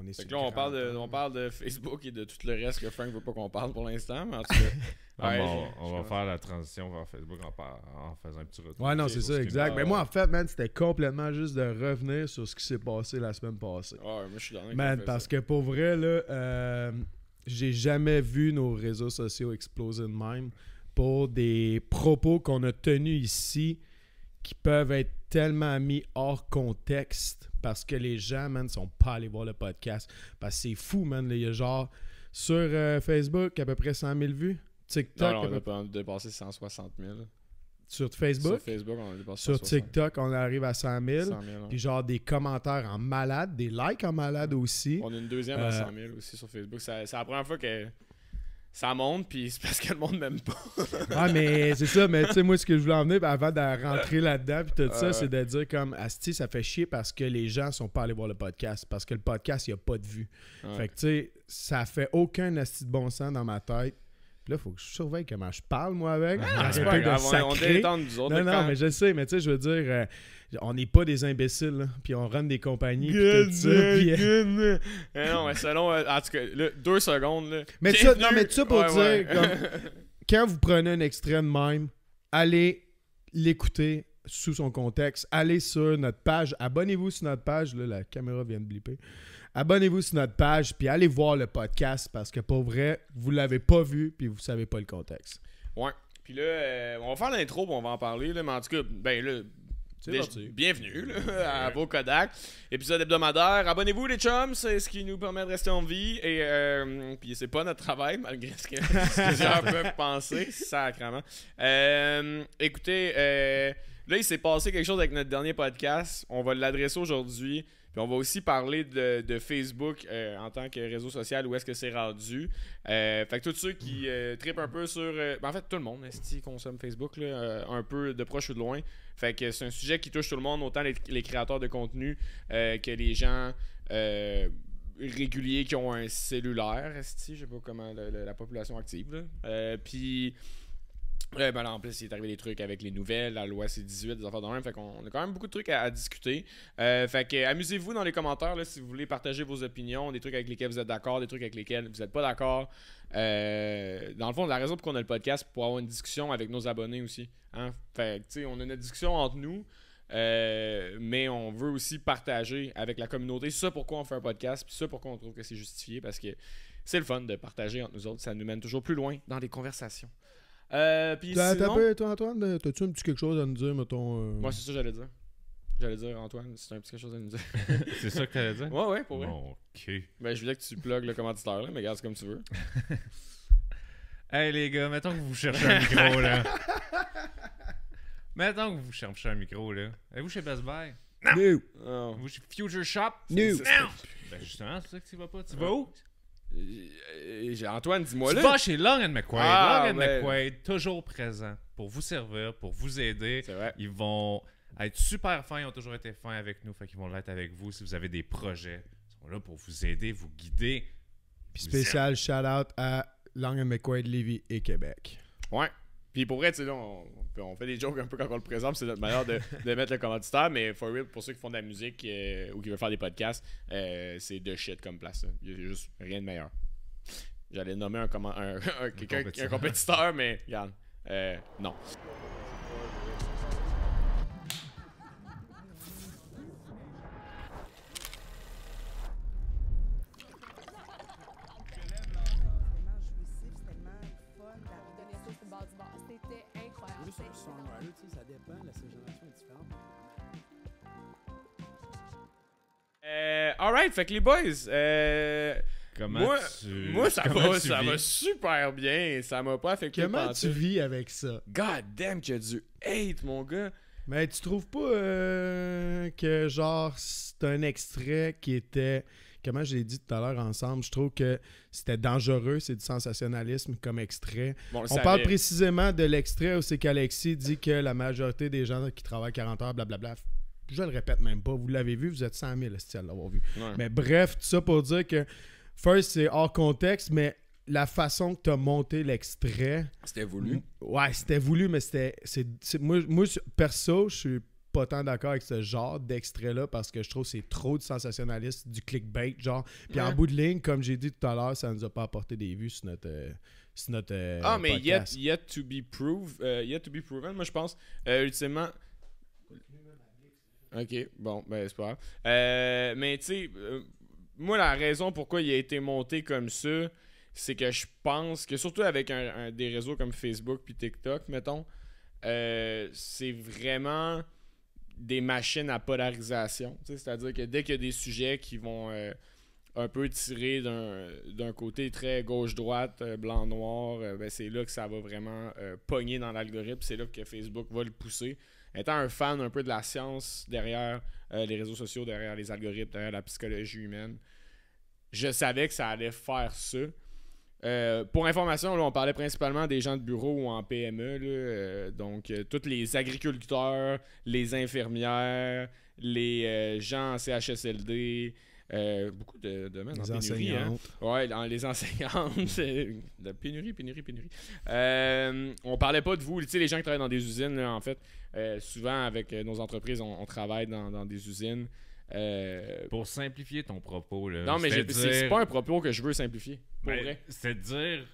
est Fait sur que là, on parle de Facebook et de tout le reste que Frank veut pas qu'on parle pour l'instant, mais en tout cas... on va faire la transition vers Facebook en faisant un petit retour. Ouais, non, Ok, c'est sur ça, ce exact. qui- Mais moi, en fait, man, c'était complètement juste de revenir sur ce qui s'est passé la semaine passée. Ouais, moi, je suis dans Man, parce que pour vrai, là, j'ai jamais vu nos réseaux sociaux exploser de même pour des propos qu'on a tenus ici qui peuvent être tellement mis hors contexte parce que les gens, man, sont pas allés voir le podcast. Parce que c'est fou, man. Là, il y a genre, sur Facebook, à peu près 100 000 vues. TikTok, on a dépassé 160 000. sur Facebook. Sur Facebook, on a dépassé Sur 160 TikTok, on arrive à 100 000. 100 000, Puis genre des commentaires en malade, des likes en malade aussi. On a une deuxième à 100 000 aussi sur Facebook. C'est la première fois que ça monte, puis c'est parce que le monde m'aime pas. Ouais, mais c'est ça. Mais tu sais, moi, ce que je voulais en venir avant de rentrer là-dedans, puis tout ça, c'est de dire comme, asti, ça fait chier parce que les gens sont pas allés voir le podcast. Parce que le podcast, il n'y a pas de vues. Ouais. Fait que tu sais, ça fait aucun asti de bon sens dans ma tête. Puis là, il faut que je surveille comment je parle, moi, avec. C'est Arrêtez pas de grave, on sacrer. détend nous autres. Non, là, non, quand- mais je sais, mais tu sais, je veux dire, on n'est pas des imbéciles, là, puis on run des compagnies, puis tout ça, puis... Non, mais selon... en tout cas, là, 2 secondes, là. Mais ça, Bienvenue- non, mais ça pour Ouais, dire, ouais. comme, quand vous prenez un extrait de même, allez l'écouter sous son contexte, allez sur notre page, abonnez-vous sur notre page, là, la caméra vient de blipper, abonnez-vous sur notre page, puis allez voir le podcast, parce que pour vrai, vous l'avez pas vu, puis vous savez pas le contexte. Ouais. Puis là, on va faire l'intro, puis on va en parler, là, mais en tout cas, ben là... C'est déjà, parti. bienvenue là, à vos Kodak. Épisode hebdomadaire. Abonnez-vous les chums, c'est ce qui nous permet de rester en vie. Et puis c'est pas notre travail, malgré ce que les gens peuvent penser. Sacrément. Écoutez, là il s'est passé quelque chose avec notre dernier podcast. On va l'adresser aujourd'hui. Puis on va aussi parler de Facebook en tant que réseau social, où est-ce que c'est rendu. Fait que tous ceux qui trippent un peu sur... en fait, tout le monde, qui consomme Facebook, là, un peu de proche ou de loin. Fait que c'est un sujet qui touche tout le monde, autant les créateurs de contenu que les gens réguliers qui ont un cellulaire, je sais pas comment la population active. Puis... ben là, en plus, il est arrivé des trucs avec les nouvelles, la loi C-18, des affaires de même. Fait qu'on a quand même beaucoup de trucs à discuter. Fait que amusez-vous dans les commentaires là, si vous voulez partager vos opinions, des trucs avec lesquels vous êtes d'accord, des trucs avec lesquels vous n'êtes pas d'accord. Dans le fond, la raison pour qu'on a le podcast, c'est pour avoir une discussion avec nos abonnés aussi. Hein? Fait que, tu sais, on a une discussion entre nous, mais on veut aussi partager avec la communauté. C'est ça pourquoi on fait un podcast, puis ça pourquoi on trouve que c'est justifié, parce que c'est le fun de partager entre nous autres. Ça nous mène toujours plus loin dans les conversations. Puis sinon... Toi, Antoine, t'as-tu un petit quelque chose à nous dire, mettons... Moi, c'est ça que j'allais dire. J'allais dire, Antoine, c'est un petit quelque chose à nous dire. C'est ça que t'allais dire? Ouais, pour vrai. Bon, ok. Ben, je voulais que tu plugues le commanditaire, là, mais regarde, c'est comme tu veux. Hey les gars, mettons que vous cherchez un micro là. Mettons que vous cherchez un micro là. Êtes-vous chez Best Buy? No. Oh. Vous chez Future Shop? No. Ben justement, c'est ça que tu vas pas. Tu vas où? Antoine, dis-moi Tu là. vas chez Long & McQuaid. Ah, Long & ben- McQuaid, toujours présent pour vous servir, pour vous aider. C'est vrai. Ils vont être super fins, ils ont toujours été fins avec nous, fait qu'ils vont l'être avec vous si vous avez des projets. Ils sont là pour vous aider, vous guider. Puis spécial shout-out à Long & McQuaid, Lévis et Québec. Ouais. Puis pour vrai, tu sais, là, on fait des jokes un peu quand on le présente, c'est notre manière de mettre le commanditaire, mais for real, pour ceux qui font de la musique ou qui veulent faire des podcasts, c'est de shit comme place. Là. Il y a juste rien de meilleur. J'allais nommer un compétiteur, mais regarde, non. Tellement jouissif, c'est tellement fun Donner ça sur le bord du bar. C'était incroyable. Oui, sur le songwriter, tu sais, ça dépend, la génération est différente. Alright, fait que les boys, Comment ça va super bien. Ça m'a pas affecté. Comment pantoute. tu vis avec ça? God damn, qu'il y a du hate, mon gars. Mais tu trouves pas que genre c'est un extrait qui était, comment je l'ai dit tout à l'heure ensemble, je trouve que c'était dangereux, c'est du sensationnalisme comme extrait. Bon, On parle précisément de l'extrait où c'est qu'Alexis dit que la majorité des gens qui travaillent 40 heures, blablabla. Je le répète même pas, vous l'avez vu, vous êtes 100 000 à l'avoir vu. Ouais. Mais bref, tout ça pour dire que first c'est hors contexte, mais la façon que tu as monté l'extrait, C'était voulu. ouais, c'était voulu, mais moi, perso, je suis pas tant d'accord avec ce genre d'extrait-là parce que je trouve que c'est trop de sensationnalisme, du clickbait, genre. Puis en bout de ligne, comme j'ai dit tout à l'heure, ça nous a pas apporté des vues sur notre mais podcast. yet to be proven, moi je pense. Ultimement. Ok, bon, ben c'est pas grave. Mais tu sais, moi la raison pourquoi il a été monté comme ça, c'est que je pense que surtout avec des réseaux comme Facebook puis TikTok, mettons, c'est vraiment des machines à polarisation. C'est-à-dire que dès qu'il y a des sujets qui vont un peu tirer d'un côté très gauche-droite, blanc-noir, ben c'est là que ça va vraiment pogner dans l'algorithme. C'est là que Facebook va le pousser. Étant un fan un peu de la science derrière les réseaux sociaux, derrière les algorithmes, derrière la psychologie humaine, je savais que ça allait faire ça. Pour information, là, on parlait principalement des gens de bureau ou en PME. Là, donc, tous les agriculteurs, les infirmières, les gens en CHSLD, beaucoup de domaines Les en pénurie. enseignantes. Hein? Ouais, les enseignantes. De pénurie. On parlait pas de vous. Tu sais, les gens qui travaillent dans des usines, là, en fait, souvent avec nos entreprises, on travaille dans des usines. Pour simplifier ton propos, là. Non, mais c'est dire- pas un propos que je veux simplifier. Pour Ben, vrai. c'est de dire.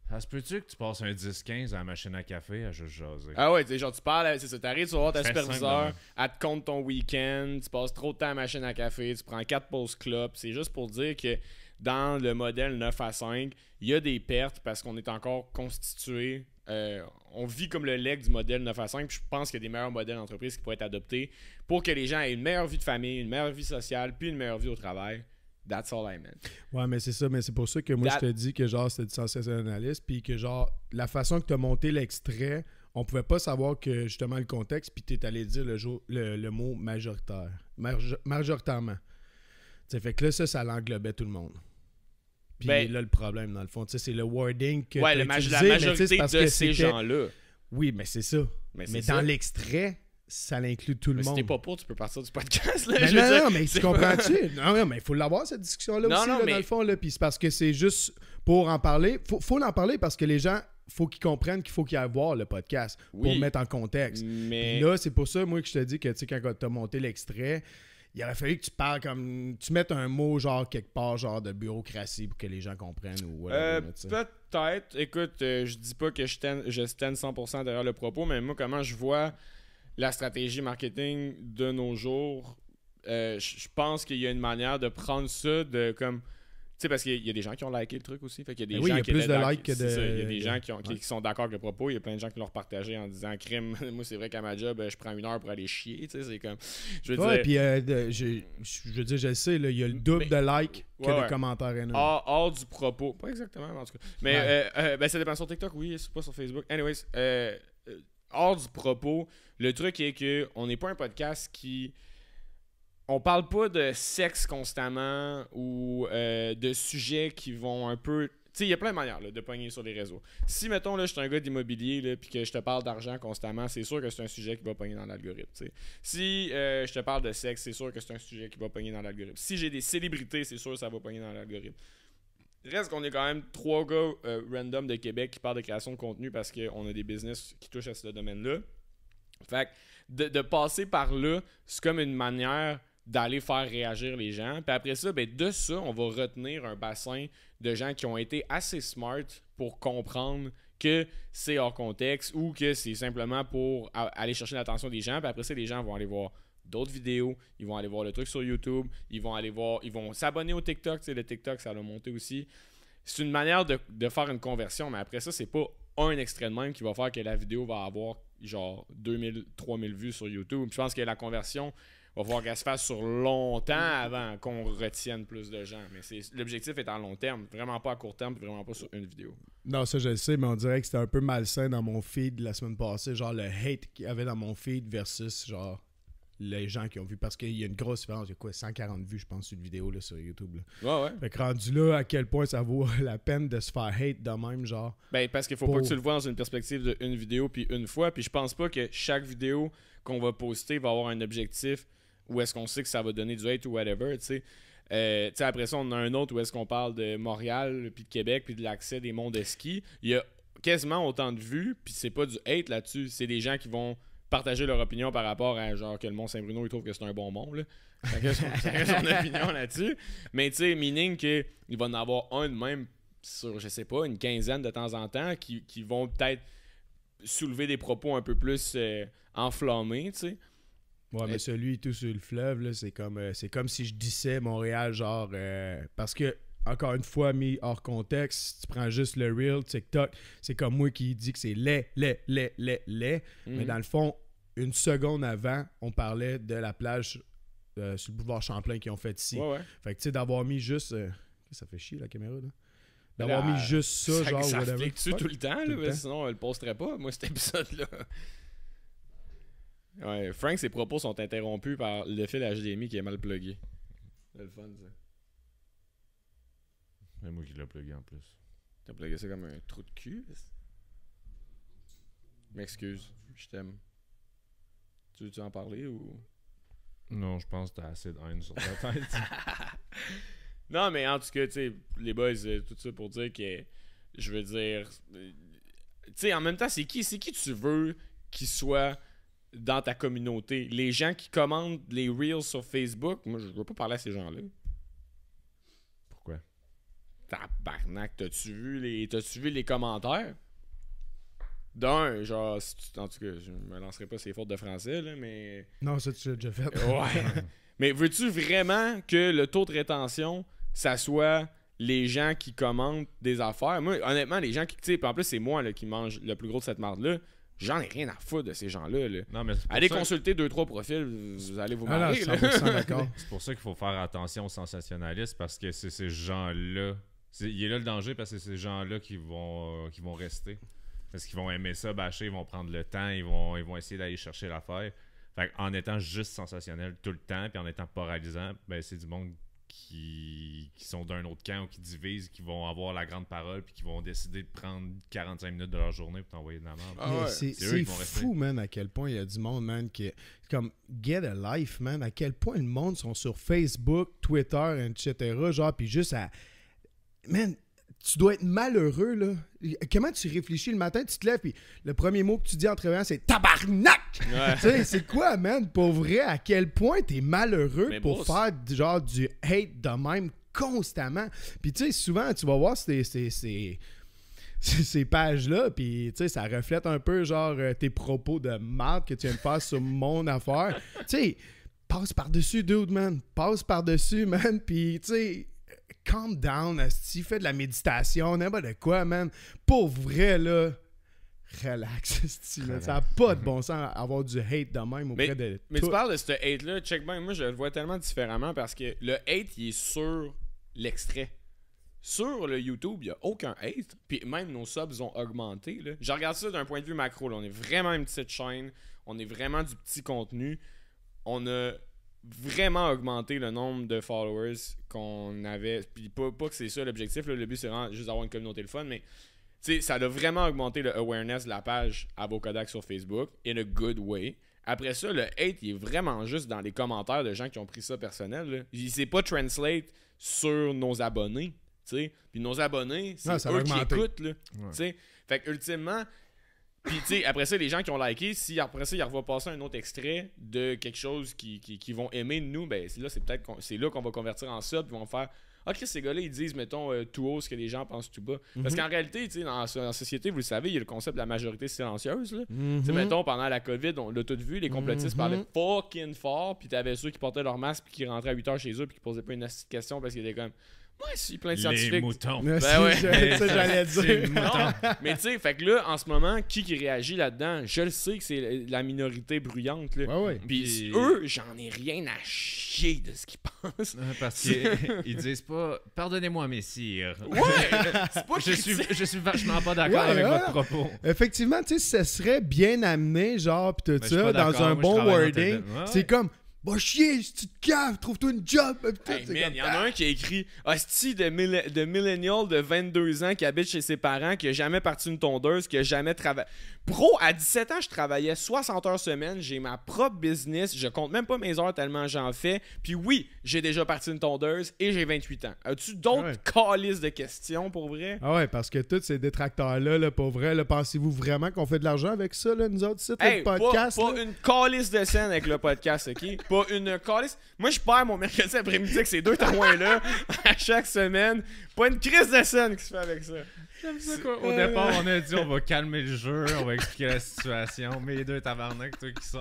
Ça se peut-tu que tu passes un 10-15 à la machine à café à juste jaser? Ah ouais, tu sais, genre tu parles, c'est ça, t'arrives, tu vas voir ta C'est superviseur, simple, elle te compte ton week-end, tu passes trop de temps à la machine à café, tu prends 4 pauses club. C'est juste pour dire que dans le modèle 9 à 5, il y a des pertes parce qu'on est encore constitué. On vit comme le leg du modèle 9 à 5, puis je pense qu'il y a des meilleurs modèles d'entreprise qui pourraient être adoptés pour que les gens aient une meilleure vie de famille, une meilleure vie sociale, puis une meilleure vie au travail. That's all I meant. Ouais, mais c'est ça, mais c'est pour ça que moi je te dis que genre c'était du sensationnalisme, puis que genre la façon que tu as monté l'extrait, on pouvait pas savoir que justement le contexte, puis tu es allé dire le mot majoritaire. Majoritairement. T'sais, fait que là, ça l'englobait tout le monde. Puis Ben- là, le problème, dans le fond, c'est le wording que Ouais, t'as la utilisé, mais majorité c'est parce de que ces c'était- gens-là. Oui, mais c'est ça. Mais Mais c'est dans ça. l'extrait, ça l'inclut tout le Mais si monde. t'es pas pour, tu peux partir du podcast. Là, Mais je veux dire. non, mais tu c'est comprends-tu? Non, mais il faut l'avoir, cette discussion-là Non, aussi, non, là, mais- dans le fond. Là. Puis c'est parce que c'est juste pour en parler. Faut en parler parce que les gens, faut qu'ils comprennent qu'il faut qu'ils aillent voir le podcast pour Oui. mettre en contexte. Mais Puis là, c'est pour ça, moi, que je te dis que, tu sais, quand tu as monté l'extrait, il aurait fallu que tu parles comme... Tu mettes un mot, genre, quelque part, genre, de bureaucratie pour que les gens comprennent ou whatever, là, tu sais. peut-être. Écoute, je dis pas que je stand 100% derrière le propos, mais moi, comment je vois la stratégie marketing de nos jours, je pense qu'il y a une manière de prendre ça de comme... Tu sais, parce qu'il y a des gens qui ont liké le truc aussi. Fait qu'il y a des Oui, gens il y a qui plus étaient de likes que c'est ça, de- il y a des gens qui Ouais. sont d'accord avec le propos. Il y a plein de gens qui l'ont partagé en disant crime. Moi, c'est vrai qu'à ma job, je prends 1 heure pour aller chier. Tu sais, c'est comme. Je veux Ouais, dire. puis je veux dire, je le sais, là, il y a le double Mais- de likes que Ouais, de ouais. commentaires haineux. Hors du propos. Pas exactement, mais en tout cas. Mais ben, ça dépend sur TikTok, oui, c'est pas sur Facebook. Anyways, hors du propos, le truc est que on n'est pas un podcast qui. On parle pas de sexe constamment ou de sujets qui vont un peu. Tu sais, il y a plein de manières là, de pogner sur les réseaux. Si, mettons, là, je suis un gars d'immobilier là, puis que je te parle d'argent constamment, c'est sûr que c'est un sujet qui va pogner dans l'algorithme. Tu sais. Si je te parle de sexe, c'est sûr que c'est un sujet qui va pogner dans l'algorithme. Si j'ai des célébrités, c'est sûr que ça va pogner dans l'algorithme. Reste qu'on est quand même 3 gars random de Québec qui parlent de création de contenu parce qu'on a des business qui touchent à ce domaine-là. Fait que de passer par là, c'est comme une manière d'aller faire réagir les gens. Puis après ça, ben de ça, on va retenir un bassin de gens qui ont été assez smart pour comprendre que c'est hors contexte ou que c'est simplement pour aller chercher l'attention des gens. Puis après ça, les gens vont aller voir d'autres vidéos, ils vont aller voir le truc sur YouTube, ils vont s'abonner au TikTok, tu sais, le TikTok, ça l'a monté aussi. C'est une manière de faire une conversion, mais après ça, c'est pas un extrait de même qui va faire que la vidéo va avoir genre 2000, 3000 vues sur YouTube. Puis je pense que la conversion va falloir qu'elle se fasse sur longtemps avant qu'on retienne plus de gens. Mais l'objectif est à long terme, vraiment pas à court terme, puis vraiment pas sur une vidéo. Non, ça je le sais, mais on dirait que c'était un peu malsain dans mon feed la semaine passée. Genre le hate qu'il y avait dans mon feed versus genre les gens qui ont vu. Parce qu'il y a une grosse différence. Il y a quoi, 140 vues, je pense, sur une vidéo là, sur YouTube. Là. Ouais. Fait que rendu là, à quel point ça vaut la peine de se faire hate de même, genre. Ben, parce qu'il faut pas que tu le vois dans une perspective de une vidéo puis une fois. Puis je pense pas que chaque vidéo qu'on va poster va avoir un objectif où est-ce qu'on sait que ça va donner du hate ou whatever, tu sais. Après ça, on a un autre où est-ce qu'on parle de Montréal, puis de Québec, puis de l'accès des monts de ski. Il y a quasiment autant de vues, puis c'est pas du hate là-dessus. C'est des gens qui vont partager leur opinion par rapport à genre que le Mont-Saint-Bruno, ils trouvent que c'est un bon mont, là. Chacun son opinion là-dessus. Mais tu sais, meaning qu'il va en avoir un de même sur, je sais pas, une quinzaine de temps en temps qui vont peut-être soulever des propos un peu plus enflammés, tu sais. Ouais, mais celui tout sur le fleuve, là, c'est comme si je disais Montréal, genre, parce que, encore une fois, mis hors contexte, si tu prends juste le Reel, TikTok, c'est comme moi qui dis que c'est laid. Mais dans le fond, une seconde avant, on parlait de la plage sur le boulevard Champlain qu'ils ont fait ici. Ouais. Fait que, tu sais, d'avoir mis juste... ça fait chier, la caméra, là. D'avoir mis juste ça, genre, ça whatever. flique-tu tout le temps, Tout là, le mais temps. sinon, elle le posterait pas, moi, cet épisode-là. Ouais, Frank, ses propos sont interrompus par le fil HDMI qui est mal plugué. C'est le fun, ça. C'est moi qui l'ai plugué en plus. T'as plugué ça comme un trou de cul? M'excuse, je t'aime. Tu veux-tu en parler ou... Non, je pense que t'as assez de haine sur ta tête. Non, mais en tout cas, tu sais, les boys, tout ça pour dire que, je veux dire, tu sais, en même temps, c'est qui tu veux qu'il soit dans ta communauté? Les gens qui commandent les Reels sur Facebook, moi, je veux pas parler à ces gens-là. Pourquoi? Tabarnak, t'as-tu vu les commentaires? D'un, genre, en tout cas, je me lancerai pas ces fautes de français, là, mais... Non, ça, tu l'as déjà fait. Ouais. Mais veux-tu vraiment que le taux de rétention, ça soit les gens qui commandent des affaires? Moi, honnêtement, les gens qui... Tu sais, en plus, c'est moi là, qui mange le plus gros de cette marde-là. J'en ai rien à foutre de ces gens-là. Là. Non, mais c'est pour Allez ça... consulter 2-3 profils, vous allez vous Ah non, marrer. 100% d'accord. C'est pour ça qu'il faut faire attention aux sensationnalistes, parce que c'est ces gens-là... Il est là le danger, parce que c'est ces gens-là qui vont rester. Parce qu'ils vont aimer ça, bâcher, ils vont prendre le temps, ils vont essayer d'aller chercher l'affaire. Fait en étant juste sensationnel tout le temps, puis en étant paralysant, ben c'est du monde qui sont d'un autre camp ou qui divisent, qui vont avoir la grande parole, puis qui vont décider de prendre 45 minutes de leur journée pour t'envoyer de la merde. Ah Mais ouais. c'est C'est eux qui vont fou, man, à quel point il y a du monde, man, qui comme get a life, man, à quel point le monde sont sur Facebook, Twitter, etc., genre, puis juste à... Man, tu dois être malheureux, là. Comment tu réfléchis le matin, tu te lèves, puis le premier mot que tu dis en travaillant, c'est « tabarnak ». Ouais. Tu sais, c'est quoi, man, pour vrai, à quel point t'es malheureux Mais pour Bruce. faire genre du hate de même constamment. Puis tu sais, souvent, tu vas voir ces pages-là, puis tu sais, ça reflète un peu genre tes propos de merde que tu viens de faire sur mon affaire. Tu sais, passe par-dessus, dude, man. Passe par-dessus, man, puis tu sais... Calm down, asti, fais de la méditation, n'importe quoi, man. Pour vrai, là, relax, asti, man. Ça n'a pas de bon sens avoir du hate de même auprès de Mais tout. tu parles de ce hate-là, check bien, moi je le vois tellement différemment parce que le hate, il est sur l'extrait. Sur le YouTube, il n'y a aucun hate. Puis même nos subs ont augmenté. Là. Je regarde ça d'un point de vue macro. Là. On est vraiment une petite chaîne. On est vraiment du petit contenu. On a vraiment augmenté le nombre de followers qu'on avait. Puis pas que c'est ça l'objectif. Là. Le but, c'est vraiment juste d'avoir une communauté le fun. Mais ça a vraiment augmenté le awareness de la page Avocodac sur Facebook in a good way. Après ça, le hate, il est vraiment juste dans les commentaires de gens qui ont pris ça personnel. Là. Il s'est pas translate sur nos abonnés. T'sais. Puis nos abonnés, c'est ça va eux qui augmenter. écoutent. Là. T'sais. Fait que ultimement, puis après ça, les gens qui ont liké, si après ça, ils revoient passer un autre extrait de quelque chose qui vont aimer de nous, ben là, c'est là qu'on va convertir en sub, ils vont faire « Ah, Chris, ces gars-là, ils disent, mettons, tout haut ce que les gens pensent tout bas. Parce qu'en réalité, dans la société, vous le savez, il y a le concept de la majorité silencieuse. Là. T'sais, mettons, pendant la COVID, on l'a tout vu, les complotistes parlaient fucking fort, puis t'avais ceux qui portaient leur masque, puis qui rentraient à 8h chez eux, puis qui posaient pas une astuce de question parce qu'ils étaient comme « Ouais, si, plein de Les scientifiques. » moutons. Merci, Ben ouais. ça, j'allais dire. Non, mais tu sais, fait que là, en ce moment, qui réagit là-dedans? Je le sais que c'est la minorité bruyante. Là. Ouais, ouais. Puis eux, j'en ai rien à chier de ce qu'ils pensent. Parce qu'ils disent pas « Pardonnez-moi, messire. » Ouais! C'est pas Je suis vachement pas d'accord Ouais, avec ouais. votre propos. Effectivement, tu sais, ça serait bien amené, genre, pis tout Mais je suis ça, pas dans d'accord, un moi, je bon travaille dans wording. tel- ouais, C'est ouais. comme, Va chier, si tu te caves, trouve-toi une job. Hey, man, il y en a un qui a écrit hostie de millennial de 22 ans qui habite chez ses parents, qui a jamais parti une tondeuse, qui a jamais travaillé. Bro, à 17 ans, je travaillais 60 heures semaine, j'ai ma propre business, je compte même pas mes heures tellement j'en fais. Puis oui, j'ai déjà parti une tondeuse et j'ai 28 ans. As-tu d'autres calices de questions pour vrai? Ah ouais, parce que tous ces détracteurs-là, là, pour vrai, là, pensez-vous vraiment qu'on fait de l'argent avec ça, là, nous autres, ici, Hey, le podcast? pas là? une calice de scène avec le podcast, ok? Pas une calice. Moi, je perds mon mercredi après-midi avec ces deux témoins-là à chaque semaine. Pas une crise de scène qui se fait avec ça. J'aime ça quoi. Au départ, on a dit on va calmer le jeu, on va expliquer la situation. Mais les deux tabarnak, toi, qui sont.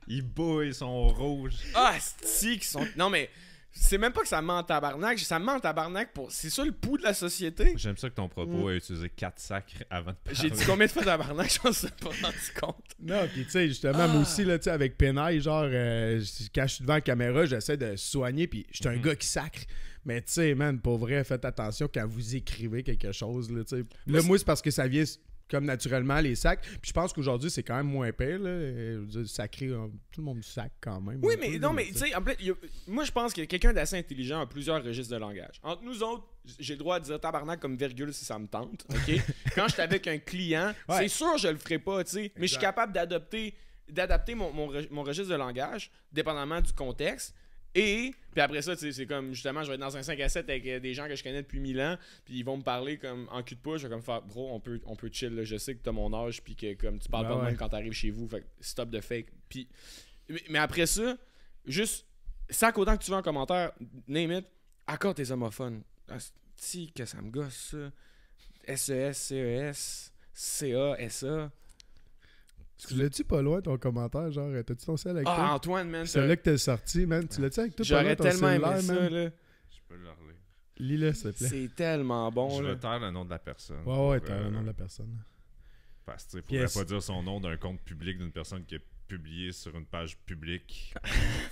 Ils bouillent, ils sont rouges. Ah, c'est qui sont. Non, mais c'est même pas que ça ment en tabarnak. Ça ment en tabarnak pour. C'est ça le pouls de la société. J'aime ça que ton propos a utilisé 4 sacs avant de parler. J'ai dit combien de fois tabarnak, je m'en suis pas rendu compte. Non, pis tu sais, justement, moi aussi, là, tu sais, avec Penaille, genre, quand je suis devant la caméra, j'essaie de soigner, pis je suis un gars qui sacre. Mais tu sais, man, pour vrai, faites attention quand vous écrivez quelque chose, là, tu sais. Là, moi, c'est parce que ça vient comme naturellement, les sacs. Puis je pense qu'aujourd'hui, c'est quand même moins pire, là. Je veux dire, sacré, tout le monde sac quand même. Oui, mais non, mais tu sais, en fait, moi, je pense que quelqu'un d'assez intelligent a plusieurs registres de langage. Entre nous autres, j'ai le droit de dire tabarnak comme virgule si ça me tente, OK? Quand je suis avec un client, c'est sûr je le ferai pas, tu sais. Mais je suis capable d'adapter mon registre de langage, dépendamment du contexte. Et puis après ça, c'est comme justement, je vais être dans un 5 à 7 avec des gens que je connais depuis 1000 ans, puis ils vont me parler comme en cul de pouce, je vais comme faire bro, on peut chill, là. Je sais que t'as mon âge, puis que comme tu parles pas de même quand t'arrives chez vous, fait que stop de fake. Puis, mais après ça, juste, sac autant que tu veux en commentaire, name it, accorde tes homophones. Si que ça me gosse ça. SES, CES, CA, SA. Tu l'as-tu pas loin ton commentaire, genre, t'as-tu ton sel avec toi? Ah, Antoine, man. C'est là que t'es sorti, man. Tu l'as-tu avec toi? J'aurais ton tellement aimé cellulaire, ça, man? là. Je peux le relire. Lis-le, s'il te plaît. C'est tellement bon, Je là. retire le nom de la personne. Ouais, pour, t'as le nom de la personne. Parce que faudrait pas dire son nom d'un compte public d'une personne qui a publié sur une page publique.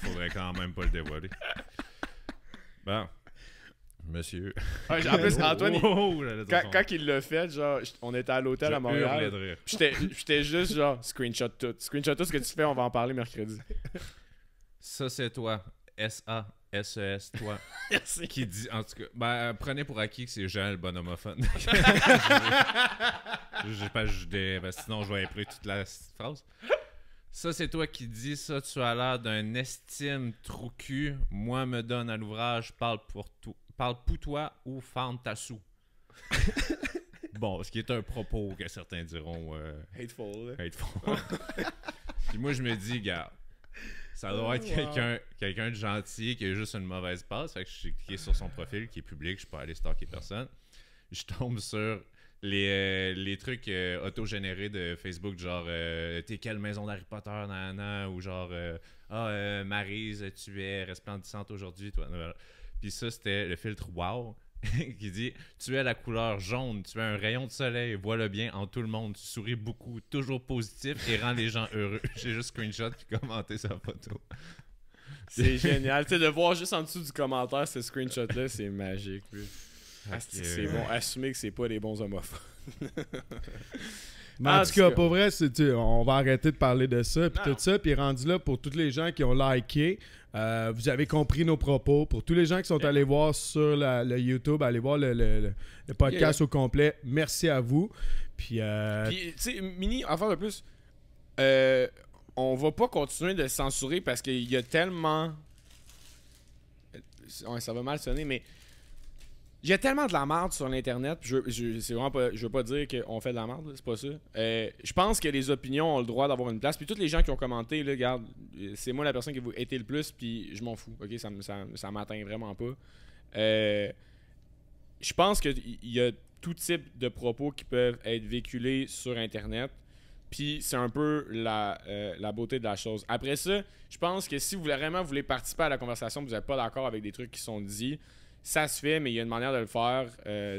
Faudrait quand même pas le dévoiler. Bon. Monsieur. En plus, Antoine, j'allais dire son quand il l'a fait, genre, on était à l'hôtel nom. à Montréal. Je hurlais de rire. J'étais juste genre, screenshot tout. Screenshot tout ce que tu fais, on va en parler mercredi. Ça, c'est toi. S-A-S-E-S, toi. Merci. Qui dit, en tout cas, ben, prenez pour acquis que c'est Jean le bon homophone. J'ai pas ajouté, ben, sinon je vais imprimer toute la phrase. Ça, c'est toi qui dis ça, tu as l'air d'un estime trou-cul. Moi, me donne à l'ouvrage, parle pour toi ou fende ta sou. Bon, ce qui est un propos que certains diront Hateful, là. hateful. Puis moi, je me dis, gars, ça doit être quelqu'un de gentil qui a juste une mauvaise passe. Fait que je suis cliqué sur son profil qui est public, je peux aller stalker personne. Je tombe sur les trucs auto-générés de Facebook, genre t'es quelle maison d'Harry Potter, nanana, ou genre Maryse, tu es resplendissante aujourd'hui, toi. Puis ça, c'était le filtre wow qui dit tu es la couleur jaune, tu es un rayon de soleil, vois-le bien en tout le monde, tu souris beaucoup, toujours positif et rends les gens heureux. J'ai juste screenshot puis commenté sa photo. C'est génial. Tu sais, de voir juste en dessous du commentaire ce screenshot-là, c'est magique. C'est bon. Assumer que c'est pas des bons homophones. Mais en tout cas, pour vrai, on va arrêter de parler de ça, puis tout ça, puis rendu là, pour tous les gens qui ont liké, vous avez compris nos propos. Pour tous les gens qui sont allés voir sur le YouTube, allez voir le podcast au complet, merci à vous. Puis, tu sais, Mini, affaire de plus, on va pas continuer de censurer parce qu'il y a tellement... Ouais, ça va mal sonner, mais... Il y a tellement de la merde sur l'internet, c'est vraiment pas, je veux pas dire qu'on fait de la merde, c'est pas ça. Je pense que les opinions ont le droit d'avoir une place. Puis tous les gens qui ont commenté, là, regarde, c'est moi la personne qui vous été le plus, puis je m'en fous, ok, ça m'atteint vraiment pas. Je pense qu'il y a tout type de propos qui peuvent être véhiculés sur internet. Puis c'est un peu la beauté de la chose. Après ça, je pense que si vous vraiment voulez participer à la conversation, vous n'êtes pas d'accord avec des trucs qui sont dits, ça se fait, mais il y a une manière de le faire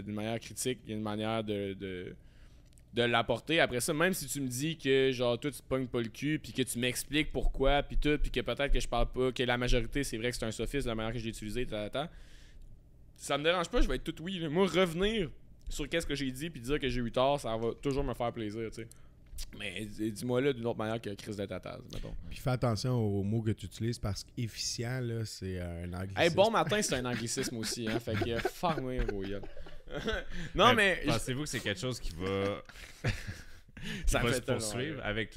d'une manière critique, il y a une manière de l'apporter. Après ça, même si tu me dis que genre toi tu te pognes pas le cul, puis que tu m'expliques pourquoi, puis tout, puis que peut-être que je parle pas, que la majorité c'est vrai que c'est un sophisme la manière que je l'ai utilisé, ça me dérange pas, je vais être tout oui. Là. Moi, revenir sur qu'est-ce que j'ai dit, puis dire que j'ai eu tort, ça va toujours me faire plaisir, tu sais. Mais dis-moi là d'une autre manière que Chris de Tataz, mettons. Puis fais attention aux mots que tu utilises parce qu'efficient, là, c'est un anglicisme. Hey, bon matin, c'est un anglicisme aussi, hein. Fait que fuck moi, Royal. Non, mais. Pensez-vous que c'est quelque chose qui va. Ça va fait se tellement poursuivre rire. avec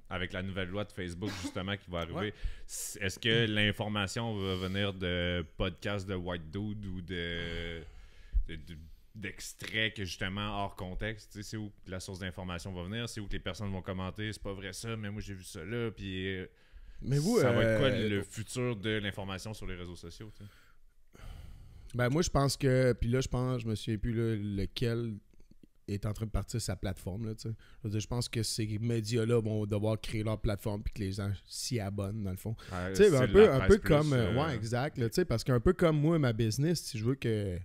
avec la nouvelle loi de Facebook justement qui va arriver. Est-ce que l'information va venir de podcasts de white dude ou d'extraits que justement hors contexte? Tu sais, c'est où que la source d'information va venir, c'est où que les personnes vont commenter, c'est pas vrai ça, mais moi j'ai vu ça là, puis Mais vous, ça va être quoi le futur de l'information sur les réseaux sociaux? Tu sais? Ben moi, je pense que... Puis là, je me souviens plus là, lequel est en train de partir sa plateforme. Là, tu sais. Je veux dire, je pense que ces médias-là vont devoir créer leur plateforme puis que les gens s'y abonnent, dans le fond. Tu sais, un peu comme... ouais, exact. Là, tu sais, parce qu'un peu comme moi, ma business, si je veux qu'elle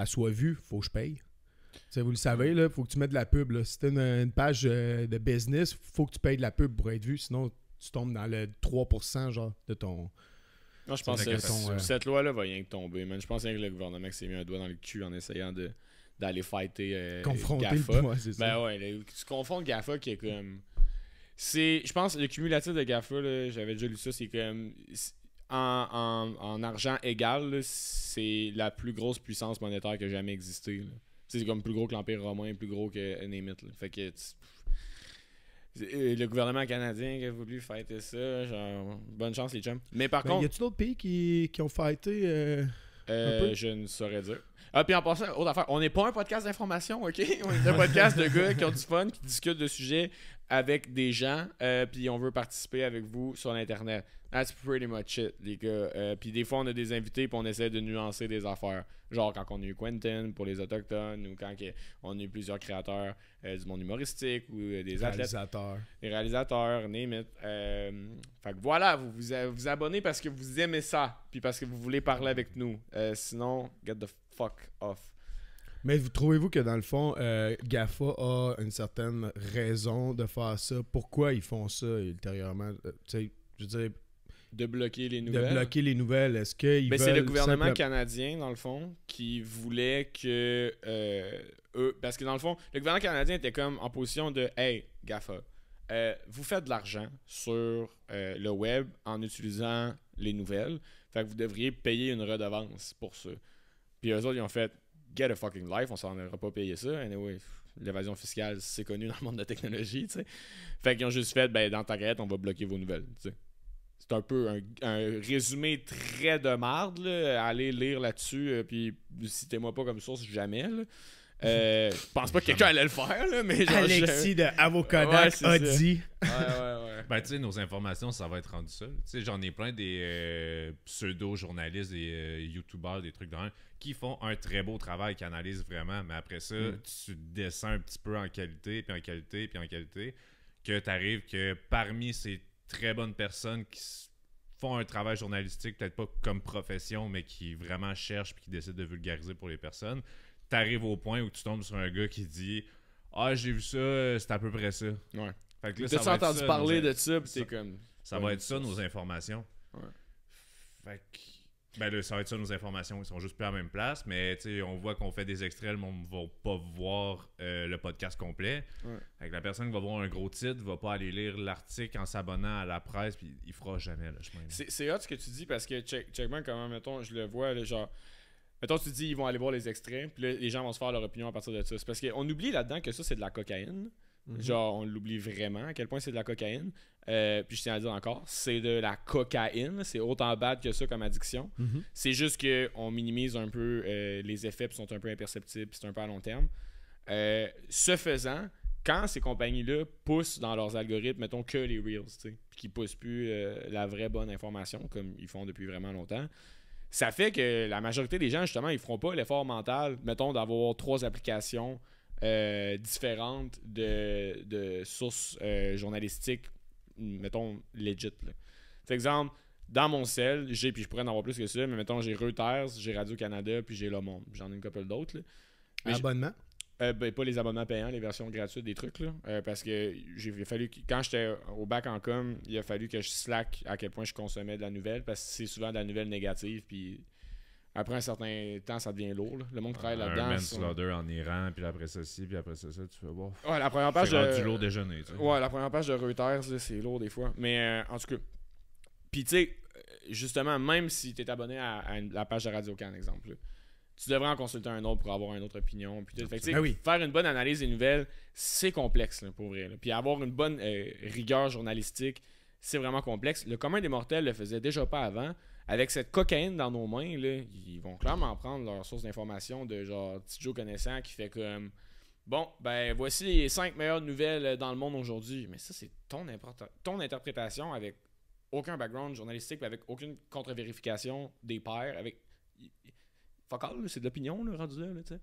soit vue, il faut que je paye. Tu sais, vous le savez, il faut que tu mettes de la pub. Là. Si tu as une page de business, il faut que tu payes de la pub pour être vu. Sinon, tu tombes dans le 3% genre, de ton... Moi, je pense C'est que la cette loi-là va rien que tomber, man. Je pense que le gouvernement s'est mis un doigt dans le cul en essayant d'aller fighter confronter GAFA. le c'est ça. Ben ouais, tu confonds GAFA qui est comme... Je pense le cumulatif de GAFA, là, j'avais déjà lu ça, c'est comme... En argent égal, là, c'est la plus grosse puissance monétaire qui a jamais existé. Là. C'est comme plus gros que l'Empire romain, plus gros que Name It, là. Fait que... le gouvernement canadien qui a voulu fighter ça, genre, bonne chance les chums. Mais par Ben, contre... y a-tu d'autres pays qui ont fighté un peu? Je ne saurais dire. Ah, puis en passant, autre affaire, on n'est pas un podcast d'information, ok? On est un podcast de gars qui ont du fun, qui discutent de sujets avec des gens, puis on veut participer avec vous sur l'Internet. That's pretty much it, les gars. Puis des fois, on a des invités, puis on essaie de nuancer des affaires. Genre quand on a eu Quentin pour les Autochtones, ou quand on a eu plusieurs créateurs du monde humoristique, ou des athlètes. Les réalisateurs, name it. Fait que voilà, vous abonnez parce que vous aimez ça, puis parce que vous voulez parler avec nous. Sinon, get the fuck off. Mais trouvez-vous que dans le fond, GAFA a une certaine raison de faire ça? Pourquoi ils font ça ultérieurement? Tu sais, je veux dire, De bloquer les nouvelles. de bloquer les nouvelles. Est-ce qu'ils veulent... C'est le gouvernement simple... canadien, dans le fond, qui voulait que eux... Parce que dans le fond, le gouvernement canadien était comme en position de « Hey, GAFA, vous faites de l'argent sur le web en utilisant les nouvelles. Fait que vous devriez payer une redevance pour ça. » Puis eux autres, ils ont fait « Get a fucking life, on s'en aura pas payé ça. » Anyway, l'évasion fiscale, c'est connu dans le monde de la technologie, tu sais. Fait qu'ils ont juste fait « Ben, dans ta carrière, on va bloquer vos nouvelles. » tu sais. C'est un peu un résumé très de marde, là. Allez lire là-dessus, puis citez-moi pas comme source jamais, là. Je pense pas que quelqu'un allait le faire, là, mais genre... Alexis de Avocodac Ouais, a c'est dit... Ouais. Ben, tu sais, nos informations, ça va être rendu ça. Tu sais, j'en ai plein des pseudo-journalistes, des youtubeurs, des trucs de même, qui font un très beau travail, qui analysent vraiment, mais après ça, tu descends un petit peu en qualité, puis en qualité, puis en qualité, que t'arrives que parmi ces très bonnes personnes qui font un travail journalistique, peut-être pas comme profession, mais qui vraiment cherchent puis qui décident de vulgariser pour les personnes, t'arrives au point où tu tombes sur un gars qui dit « Ah, j'ai vu ça, c'est à peu près ça. » Ouais. Fait que là, T'as-tu ça va être entendu ça, parler nos- de ça, pis c'est comme... Ça va être ça, nos informations. Ouais. Fait que... Ben là, ça va être ça, nos informations. Ils sont juste plus à la même place, mais tu sais, on voit qu'on fait des extraits, le monde ne va pas voir le podcast complet. Ouais. Fait que la personne qui va voir un gros titre va pas aller lire l'article en s'abonnant à la presse, puis il fera jamais le chemin. C'est hot ce que tu dis, parce que checkman, comment, mettons, je le vois, là, genre... Mettons, tu dis, ils vont aller voir les extraits, puis là, les gens vont se faire leur opinion à partir de ça. C'est parce qu'on oublie là-dedans que ça, c'est de la cocaïne. Genre, on l'oublie vraiment, à quel point c'est de la cocaïne. Puis je tiens à dire encore, c'est de la cocaïne. C'est autant bad que ça comme addiction. C'est juste qu'on minimise un peu les effets, puis sont un peu imperceptibles, puis c'est un peu à long terme. Ce faisant, quand ces compagnies-là poussent dans leurs algorithmes, mettons que les Reels, tu sais, puis qu'ils poussent plus la vraie bonne information, comme ils font depuis vraiment longtemps, ça fait que la majorité des gens, justement, ils feront pas l'effort mental, mettons, d'avoir 3 applications différentes de sources journalistiques, mettons, legit. Là. Par exemple, dans mon cell, puis je pourrais en avoir plus que ça, mais mettons, j'ai Reuters, j'ai Radio-Canada, puis j'ai Le Monde. J'en ai une couple d'autres. Là. Mais Abonnement? Ben, pas les abonnements payants, les versions gratuites des trucs. Là. Parce que il a fallu quand j'étais au bac en com, il a fallu que je slack à quel point je consommais de la nouvelle, parce que c'est souvent de la nouvelle négative, puis après un certain temps, ça devient lourd. Là. Le monde qui travaille là-dedans. Un manslaughter en Iran, puis après ça, ci, puis après ça, tu fais bon. Ouais, la première page C'est rendu lourd déjeuner, tu sais. Ouais, la première page de Reuters, là, c'est lourd des fois. Mais en tout cas. Puis tu sais, justement, même si tu es abonné à la page de Radio-Can, exemple, là, tu devrais en consulter un autre pour avoir une autre opinion. Puis fait que, tu sais, Ben oui. faire une bonne analyse des nouvelles, c'est complexe, là, pour vrai. Là. Puis avoir une bonne rigueur journalistique, c'est vraiment complexe. Le commun des mortels le faisait déjà pas avant. Avec cette cocaïne dans nos mains, là, ils vont clairement prendre leur source d'information de genre petit Joe connaissant qui fait comme bon, ben voici les 5 meilleures nouvelles dans le monde aujourd'hui. Mais ça, c'est ton interprétation avec aucun background journalistique, avec aucune contre-vérification des pairs, avec fuck all, là, c'est de l'opinion là, rendu là, tu sais.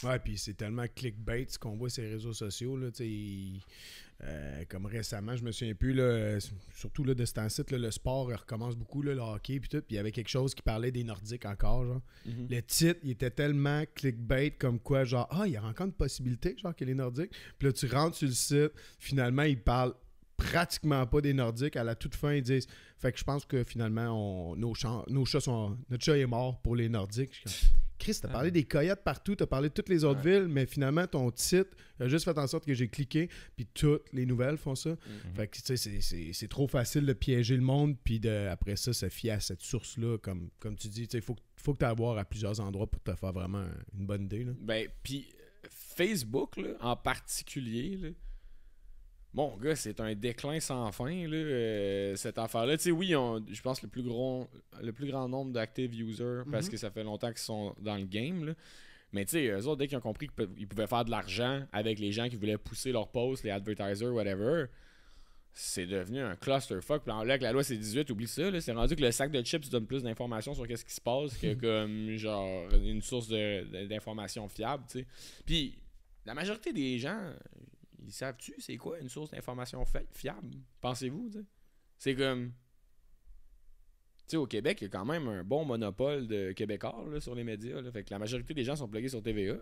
Ouais, puis c'est tellement clickbait ce qu'on voit sur les réseaux sociaux, là, tu sais. Comme récemment, je me souviens plus, là, surtout là, de ce temps-ci, le sport recommence beaucoup, là, le hockey, puis tout, puis il y avait quelque chose qui parlait des Nordiques encore, genre. Mm-hmm. Le titre, il était tellement clickbait comme quoi, genre, il y a encore une possibilité, genre, que les Nordiques. Puis là, tu rentres sur le site, finalement, ils parlent pratiquement pas des Nordiques. À la toute fin, ils disent, fait que je pense que finalement, notre chat est mort pour les Nordiques. Je suis comme, Chris, t'as parlé des coyotes partout, t'as parlé de toutes les autres villes, mais finalement, ton titre a juste fait en sorte que j'ai cliqué, puis toutes les nouvelles font ça. Fait que, tu sais, c'est trop facile de piéger le monde, puis après ça, se fier à cette source-là, comme tu dis. Tu sais, faut que tu aies à voir à plusieurs endroits pour te faire vraiment une bonne idée, là. Ben, puis Facebook, là, en particulier, là, mon gars, c'est un déclin sans fin, là, cette affaire-là. Tu sais, oui, je pense le plus grand nombre d'active users parce que ça fait longtemps qu'ils sont dans le game, là. Mais tu sais, eux autres, dès qu'ils ont compris qu'ils pouvaient faire de l'argent avec les gens qui voulaient pousser leurs posts, les advertisers, whatever, c'est devenu un clusterfuck. Puis là, avec la loi C-18, oublie ça, là, c'est rendu que le sac de chips donne plus d'informations sur qu'est-ce qui se passe que comme, genre, une source d'informations fiable, tu sais. Puis, la majorité des gens... Ils savent-tu c'est quoi une source d'information fiable? Pensez-vous, tu sais? C'est comme... Tu sais, au Québec, il y a quand même un bon monopole de Québécois là, sur les médias. Là. Fait que la majorité des gens sont plugués sur TVA.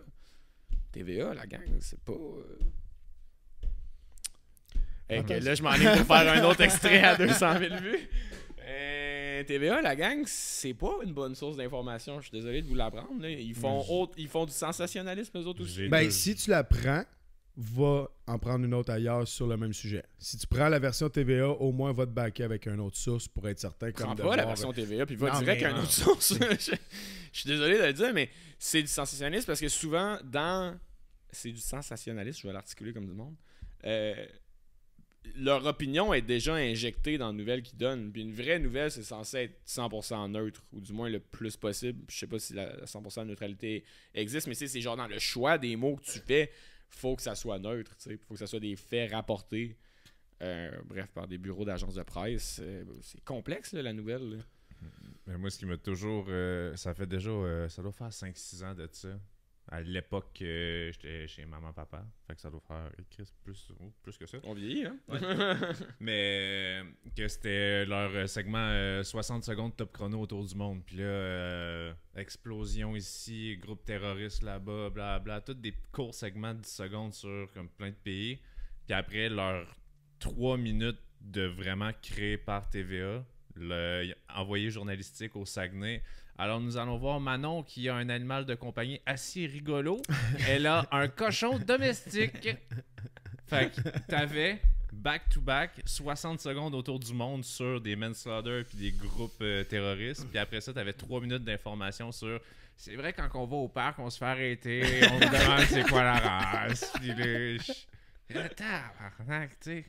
TVA, la gang, c'est pas... là, je m'en ai pour faire un autre extrait à 200 000 vues. TVA, la gang, c'est pas une bonne source d'information. Je suis désolé de vous l'apprendre. Là. Ils font du sensationnalisme, eux autres aussi. Ben, si tu la prends, va en prendre une autre ailleurs sur le même sujet. Si tu prends la version TVA, au moins va te backer avec une autre source pour être certain. Prends pas la version TVA puis va direct à une autre source. Je suis désolé de le dire, mais c'est du sensationnalisme parce que souvent, c'est du sensationnalisme, je vais l'articuler comme du monde. Leur opinion est déjà injectée dans les nouvelles qu'ils donnent. Puis une vraie nouvelle, c'est censé être 100% neutre, ou du moins le plus possible. Je sais pas si la 100% de neutralité existe, mais c'est genre dans le choix des mots que tu fais, faut que ça soit neutre, il faut que ça soit des faits rapportés, bref, par des bureaux d'agences de presse. C'est complexe, là, la nouvelle. Là. Mais moi, ce qui m'a toujours... ça fait déjà... ça doit faire 5-6 ans de ça. À l'époque, j'étais chez maman-papa. Fait que ça doit faire plus que ça. On vieillit, hein? Ouais. Mais que c'était leur segment 60 secondes top chrono autour du monde. Puis là, explosion ici, groupe terroriste là-bas, blablabla. Tous des courts segments de 10 secondes sur comme plein de pays. Puis après, leurs 3 minutes de vraiment créé par TVA, envoyé journalistique au Saguenay. Alors, nous allons voir Manon qui a un animal de compagnie assez rigolo. Elle a un cochon domestique. Fait que t'avais back-to-back 60 secondes autour du monde sur des manslaughter puis des groupes terroristes. Puis après ça, t'avais 3 minutes d'informations sur... C'est vrai, quand on va au parc, on se fait arrêter. On se demande c'est quoi la race. Puis les... Tabarnak, tu sais...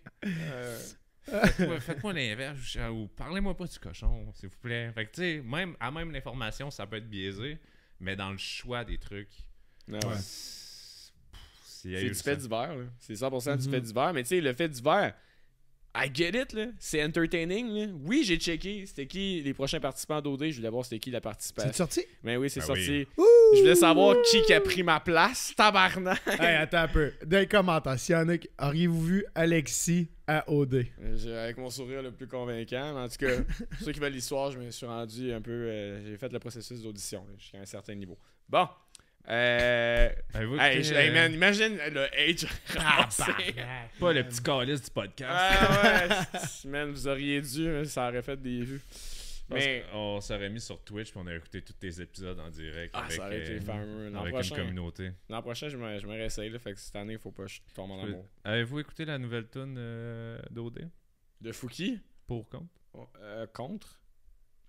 Faites-moi l'inverse ou parlez-moi pas du cochon, s'il vous plaît. Fait que tu sais, même l'information, ça peut être biaisé, mais dans le choix des trucs, Ouais. c'est du fait divers, là. C'est 100% du fait divers, mais tu sais, le fait divers, I get it, là. C'est entertaining, là. Oui, j'ai checké c'était qui les prochains participants d'OD. Je voulais voir c'était qui la participation. C'est sorti? Ben oui, c'est Ben sorti. oui. Je voulais savoir qui a pris ma place, tabarnak. Hey, attends un peu. Dans les commentaires, s'il y en a qui... Auriez-vous vu Alexis à OD? Avec mon sourire le plus convaincant. En tout cas, pour ceux qui veulent l'histoire, je me suis rendu un peu... j'ai fait le processus d'audition là, jusqu'à un certain niveau. Bon. Man, imagine le age ramassé. pas le petit calice du podcast. Ouais, man, vous auriez dû, ça aurait fait des vues. Mais On s'aurait mis sur Twitch puis on a écouté tous tes épisodes en direct avec, ça aurait été fameux. L'an avec une prochain, communauté. je me réessaye, là, fait que cette année, il faut pas que je tombe en amour. Avez-vous écouté la nouvelle tune d'OD? De Fouki? Pour compte? Contre?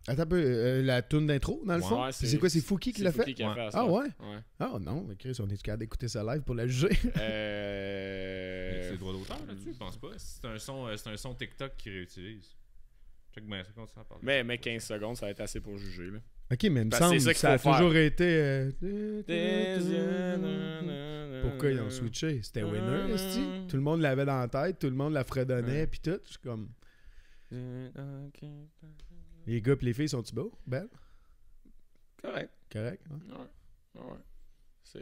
Attends un peu, la toune d'intro, dans le Ouais, fond? C'est quoi, c'est Fouki qui l'a fait? Fouki qui a fait Ah ouais? Ouais. Ah non, mais Chris, on est capable d'écouter ça live pour la juger. C'est le droit d'auteur là-dessus, je pense pas. C'est un son TikTok qu'ils réutilisent. Check bien ça quand ça parle. Mais 15 secondes, ça va être assez pour juger, là. Ok, mais il me Parce que semble c'est ça que qu'il ça a faut faire. toujours été... Des yeux, Pourquoi ils ont switché? C'était winner, esti. Tout le monde l'avait dans la tête, tout le monde la fredonnait, pis tout. Je suis comme... Les gars pis les filles sont-tu beaux? Belles? Correct. Correct? Hein? Ouais. C'est...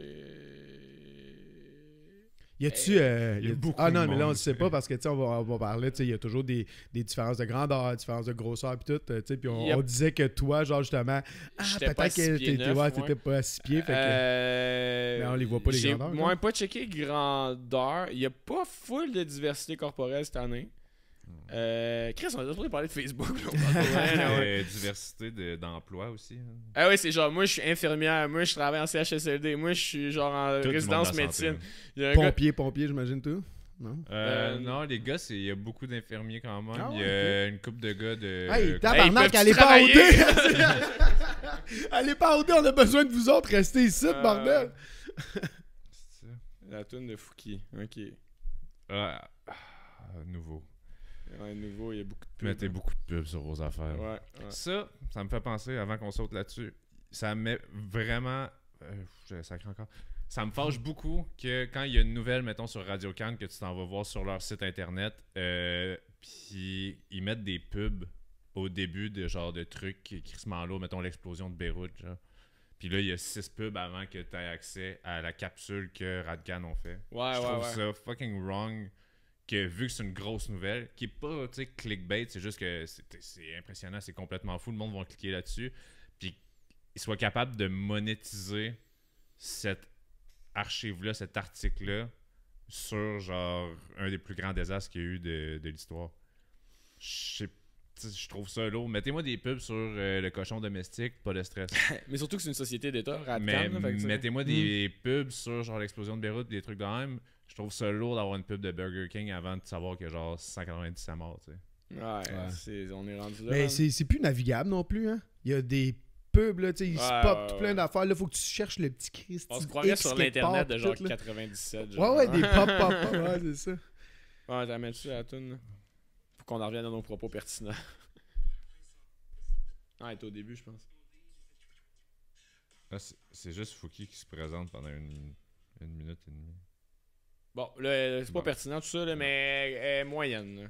Y a-tu... y a beaucoup ah de non, mais là, on monde. ne sait pas parce que, tu sais, on va parler, tu sais, il y a toujours des différences de grandeur, différences de grosseur, puis tout, tu sais, puis on disait que toi, genre, justement, J'étais pas peut-être que 6 pieds neuf, ouais, t'étais pas à 6 pieds, fait que... Mais on les voit pas, les j'ai grandeurs, moins là. pas checké grandeur. Il y a pas full de diversité corporelle cette année. Chris, on a déjà parlé de Facebook. Là, on parle pas de rien, ouais. Diversité d'emploi aussi. Hein. Ah oui, c'est genre, moi je suis infirmière, moi je travaille en CHSLD, moi je suis genre en Tout du résidence monde de la médecine. santé, Il y a un gars- Pompier, j'imagine, tout? Non? Non, les gars, il y a beaucoup d'infirmiers quand même. Ah Il y a une couple de gars de. Hey, tabarnak, peuvent-tu elle est pas travailler? OD! Elle est pas OD, on a besoin de vous autres, restez ici, bordel! C'est ça. La toune de Fouki, ok. Nouveau. Ouais, nouveau, il y a beaucoup de pubs. Mettez beaucoup de pubs sur vos affaires. Ouais. Ça me fait penser, avant qu'on saute là-dessus, ça me met vraiment... j'ai sacré encore. Ça me fâche beaucoup que quand il y a une nouvelle, mettons, sur Radio-Can, que tu t'en vas voir sur leur site internet, puis ils mettent des pubs au début de genre de trucs qui se lourd, mettons l'explosion de Beyrouth, genre. Puis là, il y a 6 pubs avant que tu aies accès à la capsule que Radcan ont fait. Ouais, Je trouve ouais. ça fucking wrong que vu que c'est une grosse nouvelle, qui est pas, tu sais, clickbait, c'est juste que c'est impressionnant, c'est complètement fou, le monde va cliquer là-dessus, puis ils soient capables de monétiser cette archive-là, cet article-là, sur genre un des plus grands désastres qu'il y a eu de l'histoire. Je trouve ça lourd. Mettez-moi des pubs sur le cochon domestique, pas de stress. Mais surtout que c'est une société d'État, Radcan. Mais là, fait que mettez-moi des pubs sur genre l'explosion de Beyrouth, des trucs de même. Je trouve ça lourd d'avoir une pub de Burger King avant de savoir qu'il y a genre 190 à mort, tu sais. Ouais. On est rendu là. Mais man. c'est plus navigable non plus, hein? Il y a des pubs, là, tu sais, ils spot plein d'affaires, là, faut que tu cherches le petit Christ. On se croirait sur l'internet de genre 97. Genre. Ouais, des pop, ouais, c'est ça. Ouais, t'as mis dessus la toune. Là. Faut qu'on en revienne à nos propos pertinents. Ah, elle était au début, je pense. Là, c'est juste Fouki qui se présente pendant une minute et demie. Bon, là, c'est pas Bon. pertinent tout ça, là, mais elle est moyenne. Là.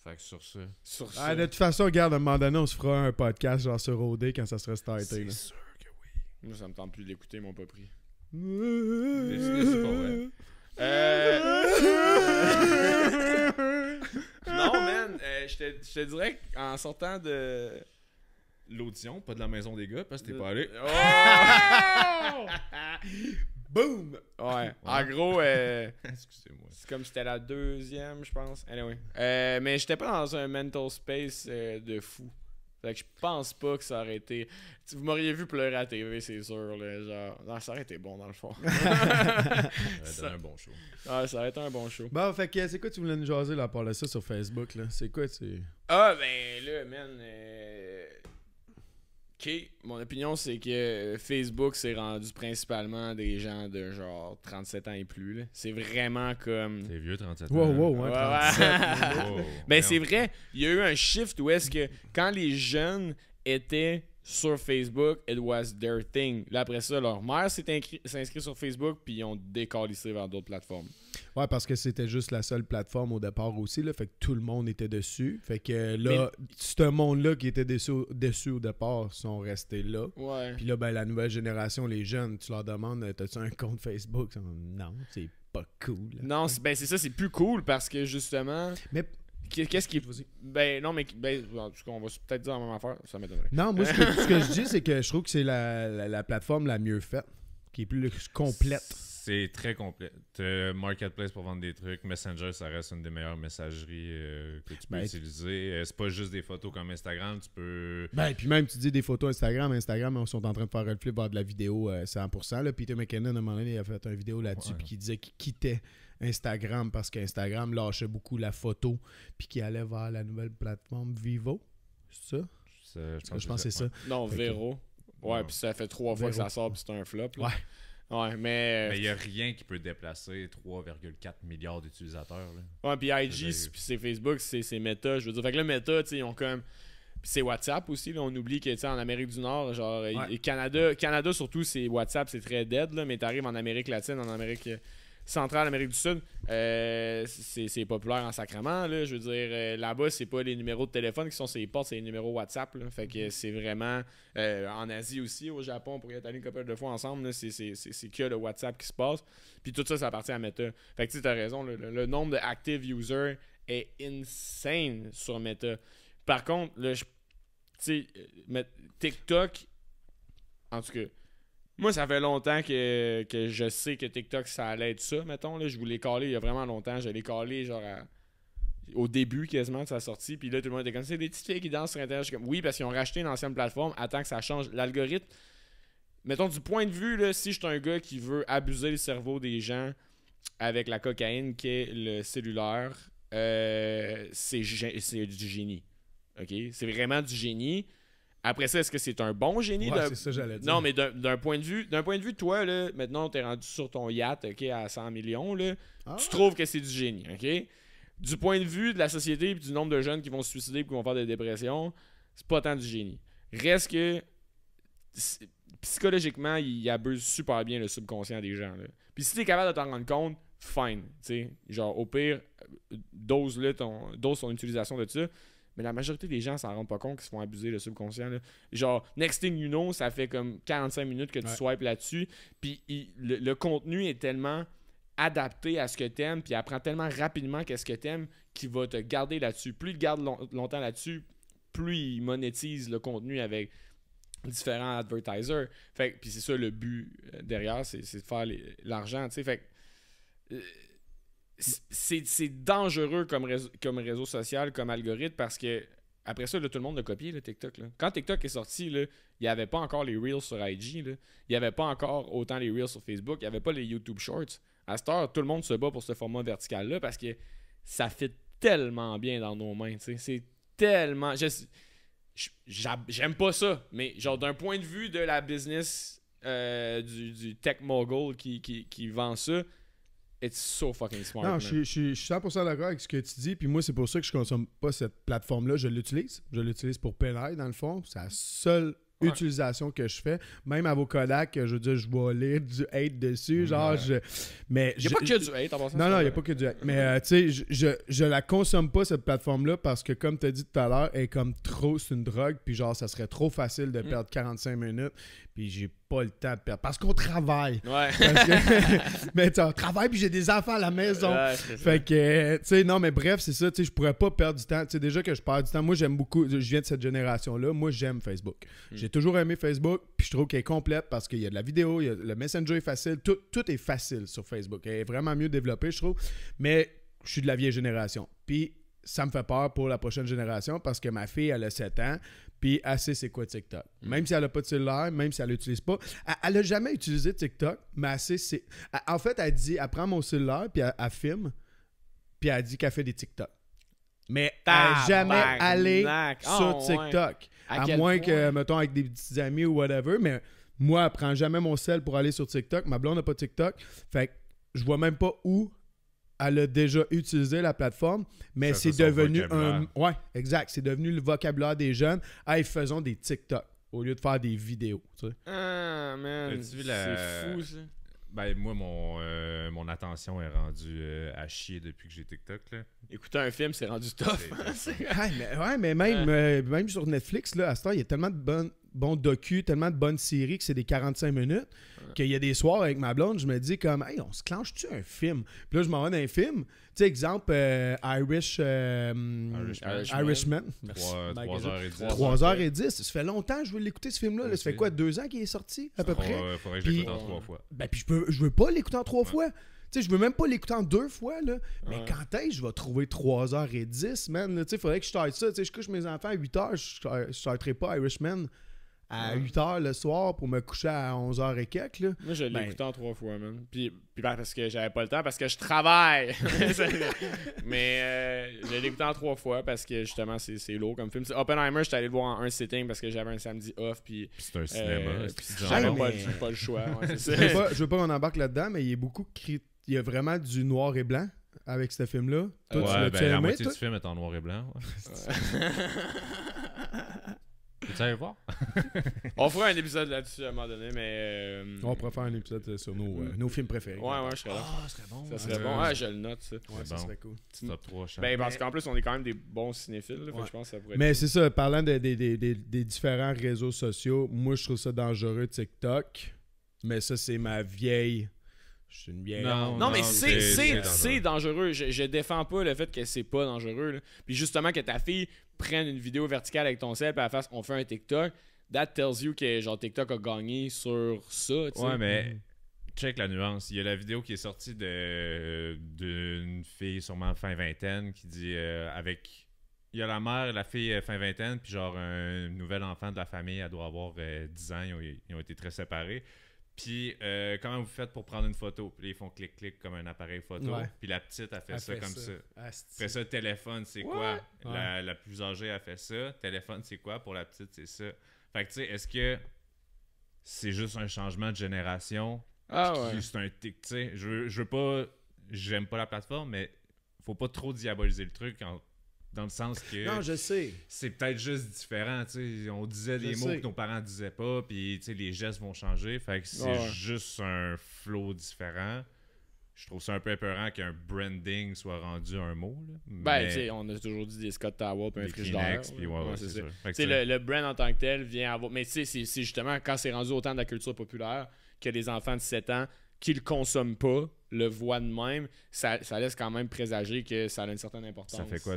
Fait que sur ça. Sur ça. Ah, de toute façon, regarde, à un moment donné, on se fera un podcast genre sur OD quand ça sera starté. Là. sûr que oui. Moi, ça me tente plus de l'écouter, ils m'ont pas pris. C'est pas vrai. Non, man, je te dirais qu'en sortant de. L'audition, pas de la maison des gars, parce que t'es pas allé. Oh! Boom! Ouais, en gros, Excusez-moi. c'est comme si c'était la deuxième, je pense. Anyway. Mais j'étais pas dans un mental space de fou. Fait que je pense pas que ça aurait été. Vous m'auriez vu pleurer à la TV, c'est sûr. Là, genre. Non, ça aurait été bon dans le fond. Ça donne un bon show. Ah, ça aurait été un bon show. Bon, fait que c'est quoi tu voulais nous jaser là, à part de ça sur Facebook, là? C'est quoi, tu... Ah, ben là, man. Ok, mon opinion, c'est que Facebook s'est rendu principalement des gens de genre 37 ans et plus. Là. C'est vraiment comme. T'es vieux, 37 ans. Wow, Ouais, hein, ouais. 37. Wow. Ben, Merde. c'est vrai, il y a eu un shift où est-ce que quand les jeunes étaient sur Facebook, it was their thing. Là, après ça, leur mère s'est inscrite sur Facebook, puis ils ont décalissé vers d'autres plateformes. Ouais, parce que c'était juste la seule plateforme au départ aussi, là, fait que tout le monde était dessus. Fait que là, ce monde-là qui était dessus au départ sont restés là. Ouais. Puis là, ben, la nouvelle génération, les jeunes, tu leur demandes, t'as-tu un compte Facebook? Ils sont, non, c'est pas cool. Là. Non, c'est ça, c'est plus cool parce que justement. Mais Qu'est-ce qui. Vas-y. Ben, non, mais. Ben, en tout cas, on va peut-être dire la même affaire, ça m'étonnerait. non, moi, ce que je dis, c'est que je trouve que c'est la plateforme la mieux faite. qui est plus complète. C'est très complet. Marketplace pour vendre des trucs. Messenger, ça reste une des meilleures messageries que tu peux utiliser. C'est pas juste des photos comme Instagram. Tu peux... Puis même, tu dis des photos Instagram, ils sont en train de faire le flip vers de la vidéo 100%. Là. Peter McKinnon, à un moment donné, il a fait une vidéo là-dessus puis qui disait qu'il quittait Instagram parce qu'Instagram lâchait beaucoup la photo puis qu'il allait vers la nouvelle plateforme Vivo. C'est ça? Je pense que c'est ça. Non, Vero. Ouais, puis ça fait 3 fois que ça sort puis c'est un flop. Là. Ouais, mais il n'y a rien qui peut déplacer 3,4 milliards d'utilisateurs. Là. Ouais, puis IG, c'est Facebook, c'est Meta. Je veux dire, fait que là, Meta, tu sais, ils ont comme. Puis c'est WhatsApp aussi, là. On oublie que, tu sais, en Amérique du Nord, genre, Canada surtout, c'est WhatsApp, c'est très dead, là. Mais t'arrives en Amérique latine, en Amérique centrale, Amérique du Sud, c'est populaire en sacrement, là. Je veux dire, là-bas, c'est pas les numéros de téléphone qui sont sur les portes, c'est les numéros WhatsApp, là. Fait que c'est vraiment... en Asie aussi, au Japon, pour y être allé une couple de fois ensemble, c'est que le WhatsApp qui se passe. Puis tout ça, ça appartient à Meta. Fait que tu sais, t'as raison, le nombre de active users est insane sur Meta. Par contre, tu sais, TikTok, en tout cas... Moi, ça fait longtemps que je sais que TikTok, ça allait être ça, mettons. Là, je voulais caler il y a vraiment longtemps. Je l'ai calé genre au début quasiment de sa sortie. Puis là, tout le monde était comme, c'est des petites filles qui dansent sur Internet. Je suis comme, oui, parce qu'ils ont racheté une ancienne plateforme. Attends que ça change. L'algorithme, mettons, du point de vue, là, si je suis un gars qui veut abuser le cerveau des gens avec la cocaïne qui est le cellulaire, c'est du génie. OK? C'est vraiment du génie. Après ça, est-ce que c'est un bon génie? Ouais, c'est ça, j'allais dire. Non, mais d'un point de vue, toi, là, maintenant, t'es rendu sur ton yacht, OK, à 100 millions, là, tu trouves que c'est du génie, OK? Du point de vue de la société et du nombre de jeunes qui vont se suicider et qui vont faire des dépressions, c'est pas tant du génie. Reste que, psychologiquement, il abuse super bien le subconscient des gens, là. Puis si t'es capable de t'en rendre compte, fine, tu sais. Genre, au pire, dose ton utilisation de ça. Mais la majorité des gens s'en rendent pas compte qu'ils se font abuser le subconscient. Là. Genre, next thing you know, ça fait comme 45 minutes que tu swipes là-dessus. Puis le contenu est tellement adapté à ce que t'aimes, puis apprend tellement rapidement qu'est-ce que t'aimes qu'il va te garder là-dessus. Plus il te garde longtemps là-dessus, plus il monétise le contenu avec différents advertisers. Fait puis c'est ça le but derrière, c'est de faire l'argent. Fait que c'est dangereux comme réseau social, comme algorithme, parce que après ça, là, tout le monde l'a copié, le TikTok. Là. Quand TikTok est sorti, il n'y avait pas encore les Reels sur IG. Il n'y avait pas encore autant les Reels sur Facebook. Il n'y avait pas les YouTube Shorts. À cette heure, tout le monde se bat pour ce format vertical-là parce que ça fit tellement bien dans nos mains. T'sais. C'est tellement... J'aime pas ça, mais genre d'un point de vue de la business du tech mogul qui vend ça, it's so fucking smart. Non, je suis 100% d'accord avec ce que tu dis. Puis moi, c'est pour ça que je consomme pas cette plateforme-là. Je l'utilise. Je l'utilise pour Penai, dans le fond. C'est la seule utilisation que je fais. Même à vos Kodak, je veux dire, je vais lire du hate dessus. Genre, mais il n'y a pas que du hate en passant. Non, il n'y a pas que du hate. Mais tu sais, je la consomme pas, cette plateforme-là, parce que, comme tu as dit tout à l'heure, elle est comme trop, c'est une drogue. Puis genre, ça serait trop facile de perdre 45 minutes. Puis j'ai pas le temps de perdre. Parce qu'on travaille. Ouais. Mais tu on travaille, puis j'ai des enfants à la maison. Ouais, fait que, tu sais, non, mais bref, c'est ça. Tu sais, je pourrais pas perdre du temps. Tu sais, déjà que je perds du temps. Moi, j'aime beaucoup. Je viens de cette génération-là. Moi, j'aime Facebook. J'ai toujours aimé Facebook. Puis je trouve qu'elle est complète parce qu'il y a de la vidéo, le Messenger est facile. Tout est facile sur Facebook. Elle est vraiment mieux développée, je trouve. Mais je suis de la vieille génération. Puis ça me fait peur pour la prochaine génération parce que ma fille, elle a 7 ans. Puis elle sait c'est quoi TikTok. Même si elle n'a pas de cellulaire, même si elle l'utilise pas. Elle n'a jamais utilisé TikTok, mais elle sait c'est... En fait, elle dit, elle prend mon cellulaire, puis elle filme, puis elle dit qu'elle fait des TikTok. Mais elle n'est jamais allée sur TikTok. À moins que, mettons, avec des petits amis ou whatever, mais moi, elle prend jamais mon cell pour aller sur TikTok. Ma blonde n'a pas de TikTok. Fait que je vois même pas où elle a déjà utilisé la plateforme, mais c'est devenu un... Ouais, exact. C'est devenu le vocabulaire des jeunes. Hey, faisons des TikTok au lieu de faire des vidéos. Tu sais. Ah, man. C'est fou, ça. Ben, moi, mon attention est rendue à chier depuis que j'ai TikTok. Là. Écouter un film, c'est rendu tough. Mais même sur Netflix, là, à ce temps, il y a tellement de bons docu, tellement de bonnes séries que c'est des 45 minutes, qu'il y a des soirs avec ma blonde, je me dis comme, hey, on se clenche-tu un film? Puis là, je m'en vais dans un film. Tu sais, exemple, Irishman. Merci. 3h10. 3h10. Ça fait longtemps que je veux l'écouter, ce film-là. Là. Ça fait quoi, 2 ans qu'il est sorti, à peu près? Faudrait que je Puis- l'écoute en 3 fois. Ben, puis je veux pas l'écouter en 3 fois. Tu sais, je veux même pas l'écouter en 2 fois, là. Mais quand est-ce que je vais trouver 3h10, man? Tu sais, faudrait que je starte ça. Tu sais, je couche mes enfants à 8h, je starterai pas Irishman à 8h le soir pour me coucher à 11h et quelques, là. Moi, je l'ai Ben- écouté en 3 fois, man. Puis parce que j'avais pas le temps, parce que je travaille. Mais je l'ai écouté en 3 fois parce que justement, c'est lourd comme film. Oppenheimer, j'étais allé le voir en un sitting parce que j'avais un samedi off. Puis Puis c'est un cinéma. puis c'est du j'avais genre. mais- pas le choix. Ouais, c'est Je ça. veux pas qu'on embarque là-dedans, mais il y a beaucoup il y a vraiment du noir et blanc avec ce film-là. Toi, tu Ouais, l'as-tu ben la aimé, moitié toi? du film est en noir et blanc. Ouais. Tu aller voir? On fera un épisode là-dessus à un moment donné, mais. On pourrait faire un épisode sur nos films préférés. Ouais, je serais là. Ah, ça serait bon. Ça serait bon. Ouais, je le note, ça. Ouais, ça bon. serait cool. Petit top 3 chaque. Ben, parce qu'en plus, on est quand même des bons cinéphiles. Là, fait que Ouais. je pense que ça pourrait être. Mais c'est ça, parlant des différents réseaux sociaux, moi je trouve ça dangereux TikTok, mais ça c'est ma vieille. Je suis une vieille. Non, Non, mais c'est c'est dangereux. Je défends pas le fait que c'est pas dangereux. Là. Puis justement, que ta fille prenne une vidéo verticale avec ton cell et elle fasse on fait un TikTok, that tells you que genre TikTok a gagné sur ça. Tu sais. Ouais, mais check la nuance. Il y a la vidéo qui est sortie d'une fille, sûrement fin vingtaine, qui dit avec. Il y a la mère, la fille fin vingtaine, puis genre un nouvel enfant de la famille, elle doit avoir 10 ans, ils ont été très séparés. Puis comment vous faites pour prendre une photo? Puis là, ils font clic-clic comme un appareil photo. Ouais. Puis la petite, elle fait Elle ça fait comme ça. ça. Asti. Après ça, téléphone, c'est What? quoi? Ouais. La plus âgée a fait ça. Téléphone, c'est quoi? Pour la petite, c'est ça. Fait que tu sais, est-ce que c'est juste un changement de génération? Ah Puis ouais. c'est un tic, tu sais. Je veux pas... J'aime pas la plateforme, mais faut pas trop diaboliser le truc dans le sens que Non, je sais. c'est peut-être juste différent, tu sais. On disait des Je mots sais. que nos parents disaient pas, puis tu sais, les gestes vont changer. Fait que c'est Ouais. juste un flow différent. Je trouve ça un peu épeurant qu'un branding soit rendu un mot, là. Ben, Mais tu sais, on a toujours dit des Scott Towel puis un des frigidaire. Kleenex, puis ouais, c'est ça. ça. Fait que Tu sais, tu sais, le brand en tant que tel vient avoir. Mais tu sais, c'est justement quand c'est rendu autant de la culture populaire que les enfants de 7 ans qui le consomment pas, le voient de même, ça laisse quand même présager que ça a une certaine importance. ça fait quoi,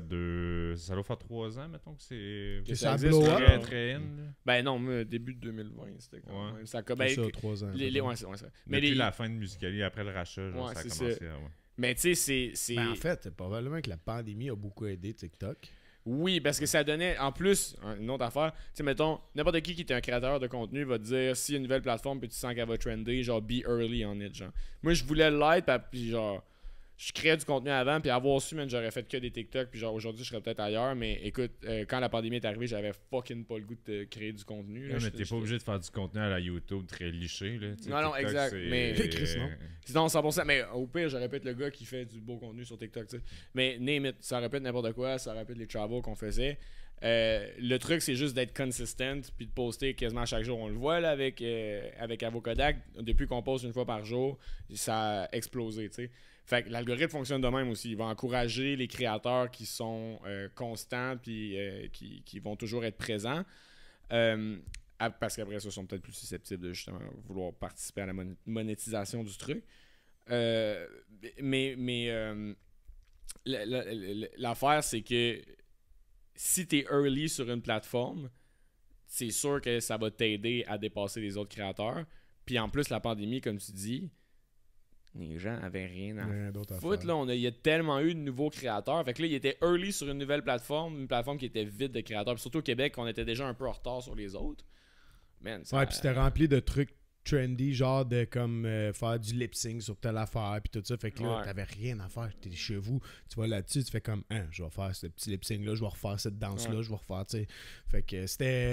ça doit faire 3 ans, mettons, que c'est Que ça existe, blow up. très, très in, là. Ben non, moi, début de 2020, c'était quand Ouais. même. Ça, C'est ben, ça, 3 ans. ouais, c'est ça. Mais, Depuis la fin de Musical.ly, après le rachat, genre, Ouais, ça a c'est commencé ça. à... ouais. mais tu sais, c'est. Ben, en fait, probablement que la pandémie a beaucoup aidé TikTok. Oui, parce que ça donnait, en plus, une autre affaire, tu sais, mettons, n'importe qui est un créateur de contenu va te dire, si une nouvelle plateforme, puis tu sens qu'elle va trender, genre, be early on it, genre. Moi, je voulais l'être, puis genre, je créais du contenu avant, puis avoir su, man, j'aurais fait que des TikTok, puis genre, aujourd'hui, je serais peut-être ailleurs, mais écoute, quand la pandémie est arrivée, j'avais fucking pas le goût de créer du contenu. là. Ouais, mais J'étais- t'es pas obligé de faire du contenu à la YouTube très liché, là. Tu sais, Non, non, TikTok, exact, c'est- mais- Chris, non. Sinon, 100%, mais au pire, j'aurais pu être le gars qui fait du beau contenu sur TikTok, tu sais. Mais name it, ça aurait pu être n'importe quoi, ça aurait pu être les travels qu'on faisait. Le truc, c'est juste d'être consistent puis de poster quasiment chaque jour. On le voit là avec Avocodac, depuis qu'on poste une fois par jour, ça a explosé, tu sais. Fait que l'algorithme fonctionne de même aussi. Il va encourager les créateurs qui sont constants puis qui vont toujours être présents. Parce qu'après ça, ils sont peut-être plus susceptibles de justement vouloir participer à la monétisation du truc. L'affaire, c'est que si tu es early sur une plateforme, c'est sûr que ça va t'aider à dépasser les autres créateurs. Puis en plus, la pandémie, comme tu dis, les gens avaient rien à Rien d'autre à foutre. faire. Là, il y a tellement eu de nouveaux créateurs. Fait que là, il était early sur une nouvelle plateforme, une plateforme qui était vide de créateurs. Puis surtout au Québec, on était déjà un peu en retard sur les autres. Man, ça... Ouais, puis c'était rempli de trucs trendy, genre de comme faire du lip sync sur telle affaire, puis tout ça. Fait que là, Ouais. t'avais rien à faire. T'es chez vous, tu vas là-dessus, tu fais comme, je vais faire ce petit lip sync-là, je vais refaire cette danse-là, Ouais. je vais refaire, tu sais. Fait que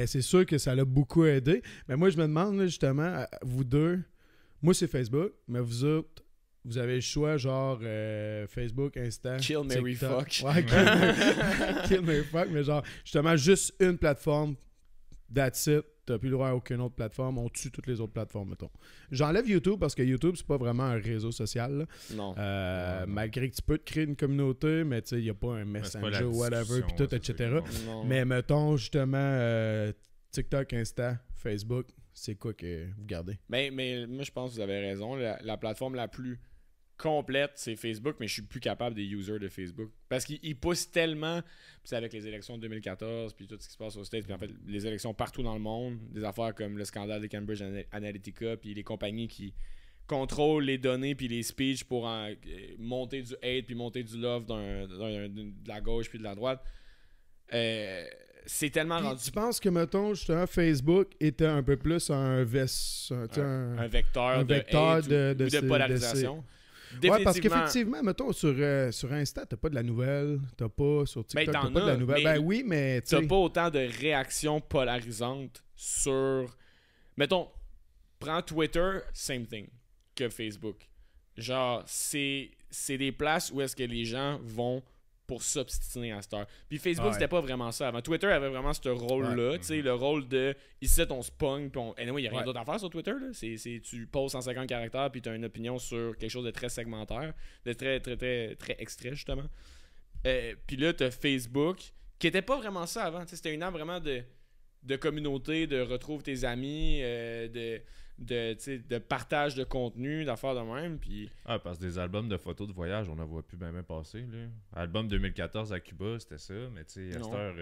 c'est sûr que ça l'a beaucoup aidé. Mais moi, je me demande, là, justement, vous deux, moi, c'est Facebook, mais vous autres, vous avez le choix, genre Facebook, Insta, Kill, marry, TikTok. fuck. Ouais, kill, marry, fuck, mais genre, justement, juste une plateforme, that's it. T'as plus le droit à aucune autre plateforme. On tue toutes les autres plateformes, mettons. J'enlève YouTube parce que YouTube, c'est pas vraiment un réseau social. Là. Non. Malgré que tu peux te créer une communauté, mais tu sais, il n'y a pas un Mais c'est pas Messenger la ou whatever, discussion, puis tout, ouais, c'est etc. ça. Non. Mais mettons, justement, TikTok, Insta, Facebook, c'est quoi que vous gardez? Mais moi, je pense que vous avez raison. La plateforme la plus complète, c'est Facebook, mais je suis plus capable des users de Facebook. Parce qu'ils poussent tellement, puis c'est avec les élections de 2014, puis tout ce qui se passe aux States, puis en fait, les élections partout dans le monde, des affaires comme le scandale de Cambridge Analytica, puis les compagnies qui contrôlent les données puis les speeches pour monter du hate puis monter du love de la gauche puis de la droite. C'est tellement Puis rendu tu penses que, mettons, justement, Facebook était un peu plus un un vecteur, un de, vecteur hate de ou de polarisation. Ouais, parce qu'effectivement, mettons, sur Insta, t'as pas de la nouvelle, t'as pas sur TikTok, t'as t'en pas de la as, nouvelle. mais Ben oui, mais tu t'as sais, pas autant de réactions polarisantes sur... Mettons, prends Twitter, same thing que Facebook. Genre, c'est des places où est-ce que les gens vont pour s'obstiner à cette heure. Puis Facebook, Ouais. c'était pas vraiment ça avant. Twitter avait vraiment ce rôle-là, tu sais, le rôle de ici, on se pogne, puis anyway, il y a rien d'autre à faire sur Twitter, là. Tu poses 150 caractères, puis tu as une opinion sur quelque chose de très segmentaire, de très, très, très, très extrait, justement. Puis là, tu as Facebook, qui était pas vraiment ça avant. Tu sais, c'était une app vraiment de communauté, de retrouve tes amis, de partage de contenu, d'affaires de même. Puis Ah, parce que des albums de photos de voyage, on n'en voit plus bien passer. Là. Album 2014 à Cuba, c'était ça, mais tu sais, à cette Non. heure.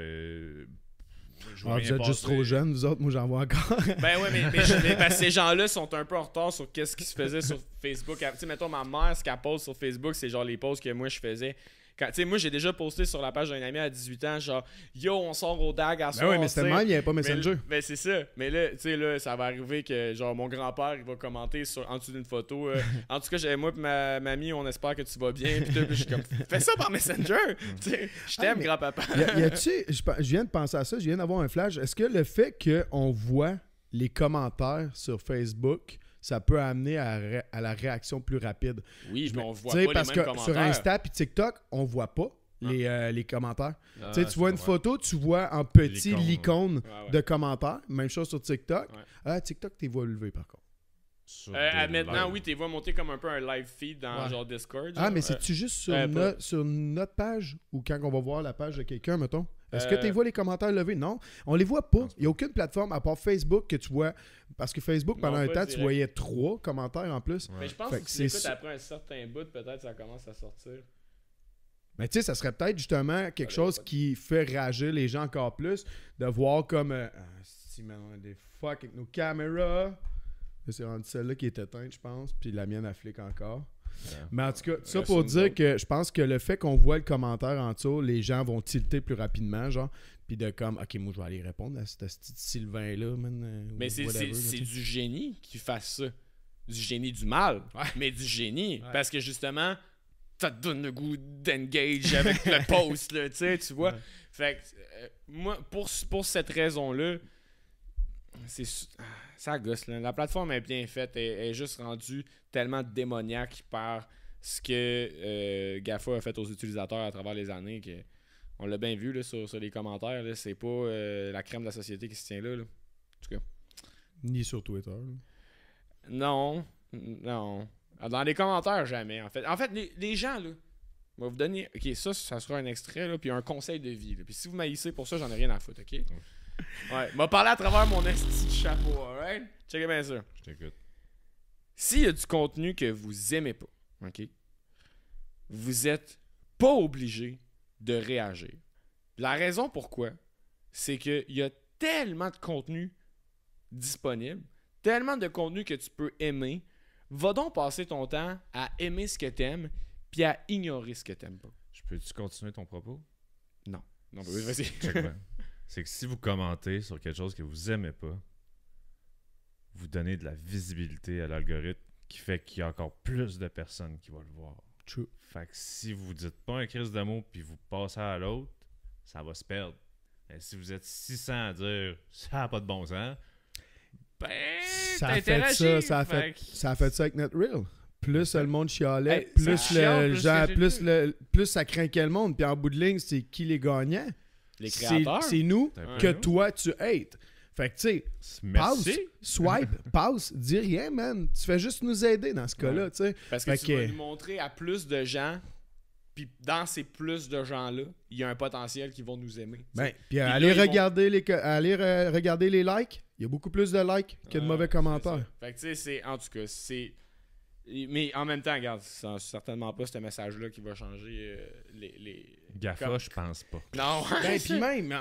Je vois vous rien êtes juste passer. trop jeunes, vous autres, moi j'en vois encore. ben ouais, mais parce que ces gens-là sont un peu en retard sur qu'est-ce qui se faisait sur Facebook. Tu sais, mettons, ma mère, ce qu'elle pose sur Facebook, c'est genre les posts que moi je faisais. Tu sais, moi j'ai déjà posté sur la page d'un ami à 18 ans, genre yo, on sort au DAG à Ben soir. oui, mais c'était tu sais. le même, il n'y avait pas Mais Messenger. ben c'est ça. Mais là, tu sais, là, ça va arriver que genre mon grand-père il va commenter en dessous d'une photo. En tout cas, moi et ma mamie, on espère que tu vas bien. Puis je suis comme, fais ça par Messenger. Tu sais, je t'aime, mais- grand-papa. Y a-tu, je viens de penser à ça, je viens d'avoir un flash. Est-ce que le fait qu'on voit les commentaires sur Facebook, ça peut amener à la réaction plus rapide? Oui, mais on voit Tu sais, pas parce les mêmes que commentaires. sur Insta et TikTok, on voit pas les commentaires. Ah, Tu sais, tu vois une c'est photo, tu vois en petit L'icône, l'icône Ouais. de commentaires. Même chose sur TikTok. Ouais. Ah, TikTok, t'es vois lever par contre. sur Maintenant, des oui, t'es vois monter comme un peu un live feed dans Ouais. genre Discord. Ah, genre. mais c'est-tu juste sur, pas- sur notre page ou quand on va voir la page de quelqu'un, mettons? Est-ce que Euh, tu vois les commentaires levés? Non, on les voit pas. pense Il n'y a aucune plateforme à part Facebook que tu vois. Parce que Facebook, pendant Non, un pas temps, tu direct. voyais 3 commentaires en plus. Mais je pense Fait que que si tu c'est l'écoutes ça. après un certain bout, peut-être ça commence à sortir. Mais tu sais, ça serait peut-être justement quelque chose qui fait réagir les gens encore plus, de voir comme si man, on a des fuck avec nos caméras. Là, c'est rendu celle-là qui est éteinte, je pense, puis la mienne elle flique encore. Mais en tout cas, ça Reste pour une dire autre. que je pense que le fait qu'on voit le commentaire en dessous, les gens vont tilter plus rapidement, genre, puis de comme, ok, moi je vais aller répondre à ce petit Sylvain-là, man. Mais ou c'est whatever, là, c'est tu sais. du génie qui fasse ça. Du génie du mal, mais du génie. Ouais. Parce que justement, ça te donne le goût d'engage avec le post, là, tu vois. Ouais. Fait que, moi, pour cette raison-là, ça gosse, là. La plateforme est bien faite, elle est juste rendue tellement démoniaque par ce que GAFA a fait aux utilisateurs à travers les années que on l'a bien vu là, sur les commentaires, là, c'est pas la crème de la société qui se tient là. Ni sur Twitter. là. Non. Dans les commentaires, jamais. En fait, les gens, là, je vais vous donner... OK, ça sera un extrait, là, puis un conseil de vie. Là. Puis si vous m'haïssez pour ça, j'en ai rien à foutre, OK? Ouais, m'a parlé à travers mon esti de chapeau, alright? Checkez bien ça. Je t'écoute. S'il y a du contenu que vous aimez pas, OK? Vous êtes pas obligé de réagir. La raison pourquoi, c'est qu'il y a tellement de contenu disponible, tellement de contenu que tu peux aimer. Va donc passer ton temps à aimer ce que t'aimes puis à ignorer ce que t'aimes pas. Je peux-tu continuer ton propos? Non, mais oui, vas-y. Check bien. C'est que si vous commentez sur quelque chose que vous aimez pas, vous donnez de la visibilité à l'algorithme qui fait qu'il y a encore plus de personnes qui vont le voir. True. Fait que si vous dites pas un crise d'amour puis vous passez à l'autre, ça va se perdre. Mais si vous êtes 600 à dire ça n'a pas de bon sens, Ben, Ça a fait ça, ça a fait ça avec notre reel. Plus le monde chialait, Hey, plus ça chiale, plus genre, que plus ça craquait le monde. Puis en bout de ligne, c'est qui les gagnants? Les C'est créateurs. c'est nous Ouais. que toi tu hates. Fait que tu sais, passe, merci. swipe, passe, dis rien, man. Tu fais juste nous aider dans ce cas-là, tu sais. Parce que Fait tu que- vas nous montrer à plus de gens, puis dans ces plus de gens-là, il y a un potentiel qui vont nous aimer. Ben, puis là, allez ils vont- regarder regarder les likes. il y a beaucoup plus de likes que de mauvais commentaires. Fait que tu sais, c'est en tout cas, c'est. Mais en même temps, regarde, c'est certainement pas ce message-là qui va changer les. GAFA, Comme- je pense pas. Non. Ben, puis même,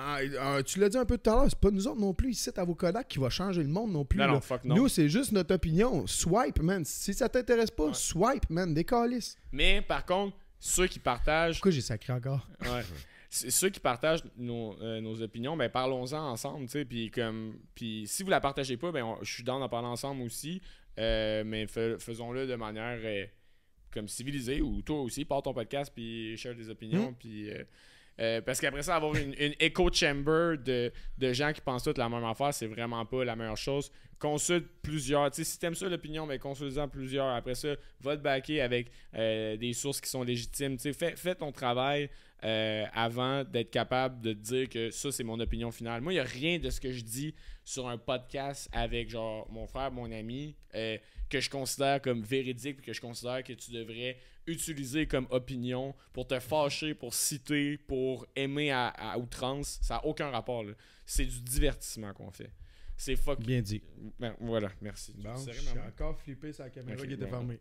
tu l'as dit un peu tout à l'heure, c'est pas nous autres non plus ici à vos Kodak qui va changer le monde non plus. Non, là. non, fuck non. Nous, c'est juste notre opinion. Swipe, man. Si ça t'intéresse pas, Ouais. swipe, man. Décalisse. Mais par contre, ceux qui partagent. Pourquoi j'ai sacré encore? Ouais. Ceux qui partagent nos opinions, ben parlons-en ensemble, tu sais, puis si vous la partagez pas, ben je suis down d'en parler ensemble aussi, mais faisons-le de manière comme civilisée, ou toi aussi, pars ton podcast puis share des opinions, puis parce qu'après ça, avoir une echo chamber de gens qui pensent toutes la même affaire, c'est vraiment pas la meilleure chose. Consulte plusieurs, tu sais, si t'aimes ça l'opinion, ben consulte-en plusieurs. Après ça, va te backer avec des sources qui sont légitimes, tu sais, fais ton travail. Avant d'être capable de te dire que ça, c'est mon opinion finale. Moi, il n'y a rien de ce que je dis sur un podcast avec genre mon frère, mon ami, que je considère comme véridique et que je considère que tu devrais utiliser comme opinion pour te fâcher, pour citer, pour aimer à outrance. Ça n'a aucun rapport, là. C'est du divertissement qu'on fait. C'est fuck. Bien dit. Ben, voilà, merci. Bon, Tu je serais suis maman? encore flippé sur la caméra Ok, qui était bon. fermée.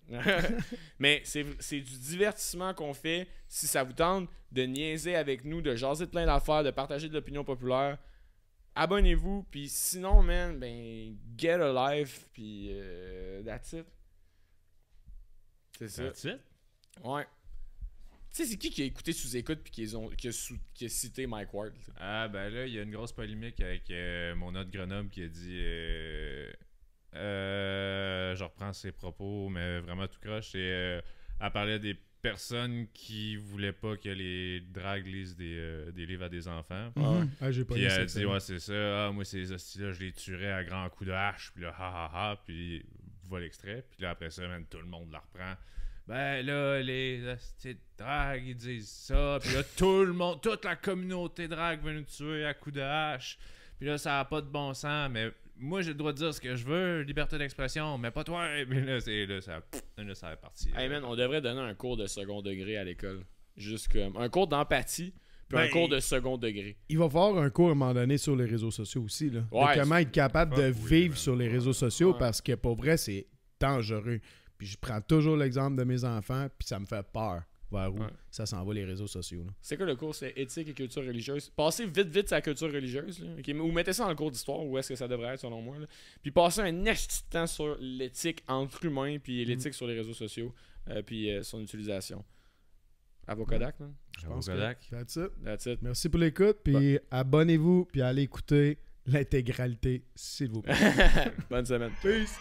Mais c'est du divertissement qu'on fait. Si ça vous tente de niaiser avec nous, de jaser de plein d'affaires, de partager de l'opinion populaire, abonnez-vous. Puis sinon, man, ben, get a life. Puis that's it. C'est ça. That's it? Ouais. Tu sais, c'est qui a écouté sous-écoute puis qui a cité Mike Ward? Là? Ah, ben là, il y a une grosse polémique avec mon autre Grenoble qui a dit. Je reprends ses propos, mais vraiment tout croche. Elle parlait des personnes qui voulaient pas que les drags lisent des livres à des enfants. J'ai pas Puis lu elle ça. dit, ouais, c'est ça. Ah, moi, ces hosties-là, je les tuerais à grands coups de hache. Puis là, ha ha ha. Puis voilà l'extrait. Puis là, après ça, man, tout le monde la reprend. Ben là, les hosties de drague, ils disent ça. Puis là, tout le monde, toute la communauté drague veut nous tuer à coups de hache. Puis là, ça n'a pas de bon sens. Mais moi, j'ai le droit de dire ce que je veux, liberté d'expression, mais pas toi. Puis là, ça est parti. Hey man, on devrait donner un cours de second degré à l'école. Juste comme un cours d'empathie, puis un Ben, cours de second degré. Il va falloir un cours à un moment donné sur les réseaux sociaux aussi. Là. Ouais, de comment être capable de fuck oui, vivre man. sur les réseaux sociaux Ouais. parce que pour vrai, c'est dangereux. Puis je prends toujours l'exemple de mes enfants, puis ça me fait peur vers où Ouais. ça s'en va les réseaux sociaux. Là. C'est quoi le cours? C'est éthique et culture religieuse. Passez vite sa culture religieuse. Là, ok? Ou mettez ça dans le cours d'histoire, où est-ce que ça devrait être selon moi. Là. Puis passez un esti de temps sur l'éthique entre humains, puis l'éthique sur les réseaux sociaux, puis son utilisation. À vos Kodak, man. Je pense que Kodak. that's it. That's it. Merci pour l'écoute, puis abonnez-vous, puis allez écouter l'intégralité, s'il vous plaît. Bonne semaine. Peace!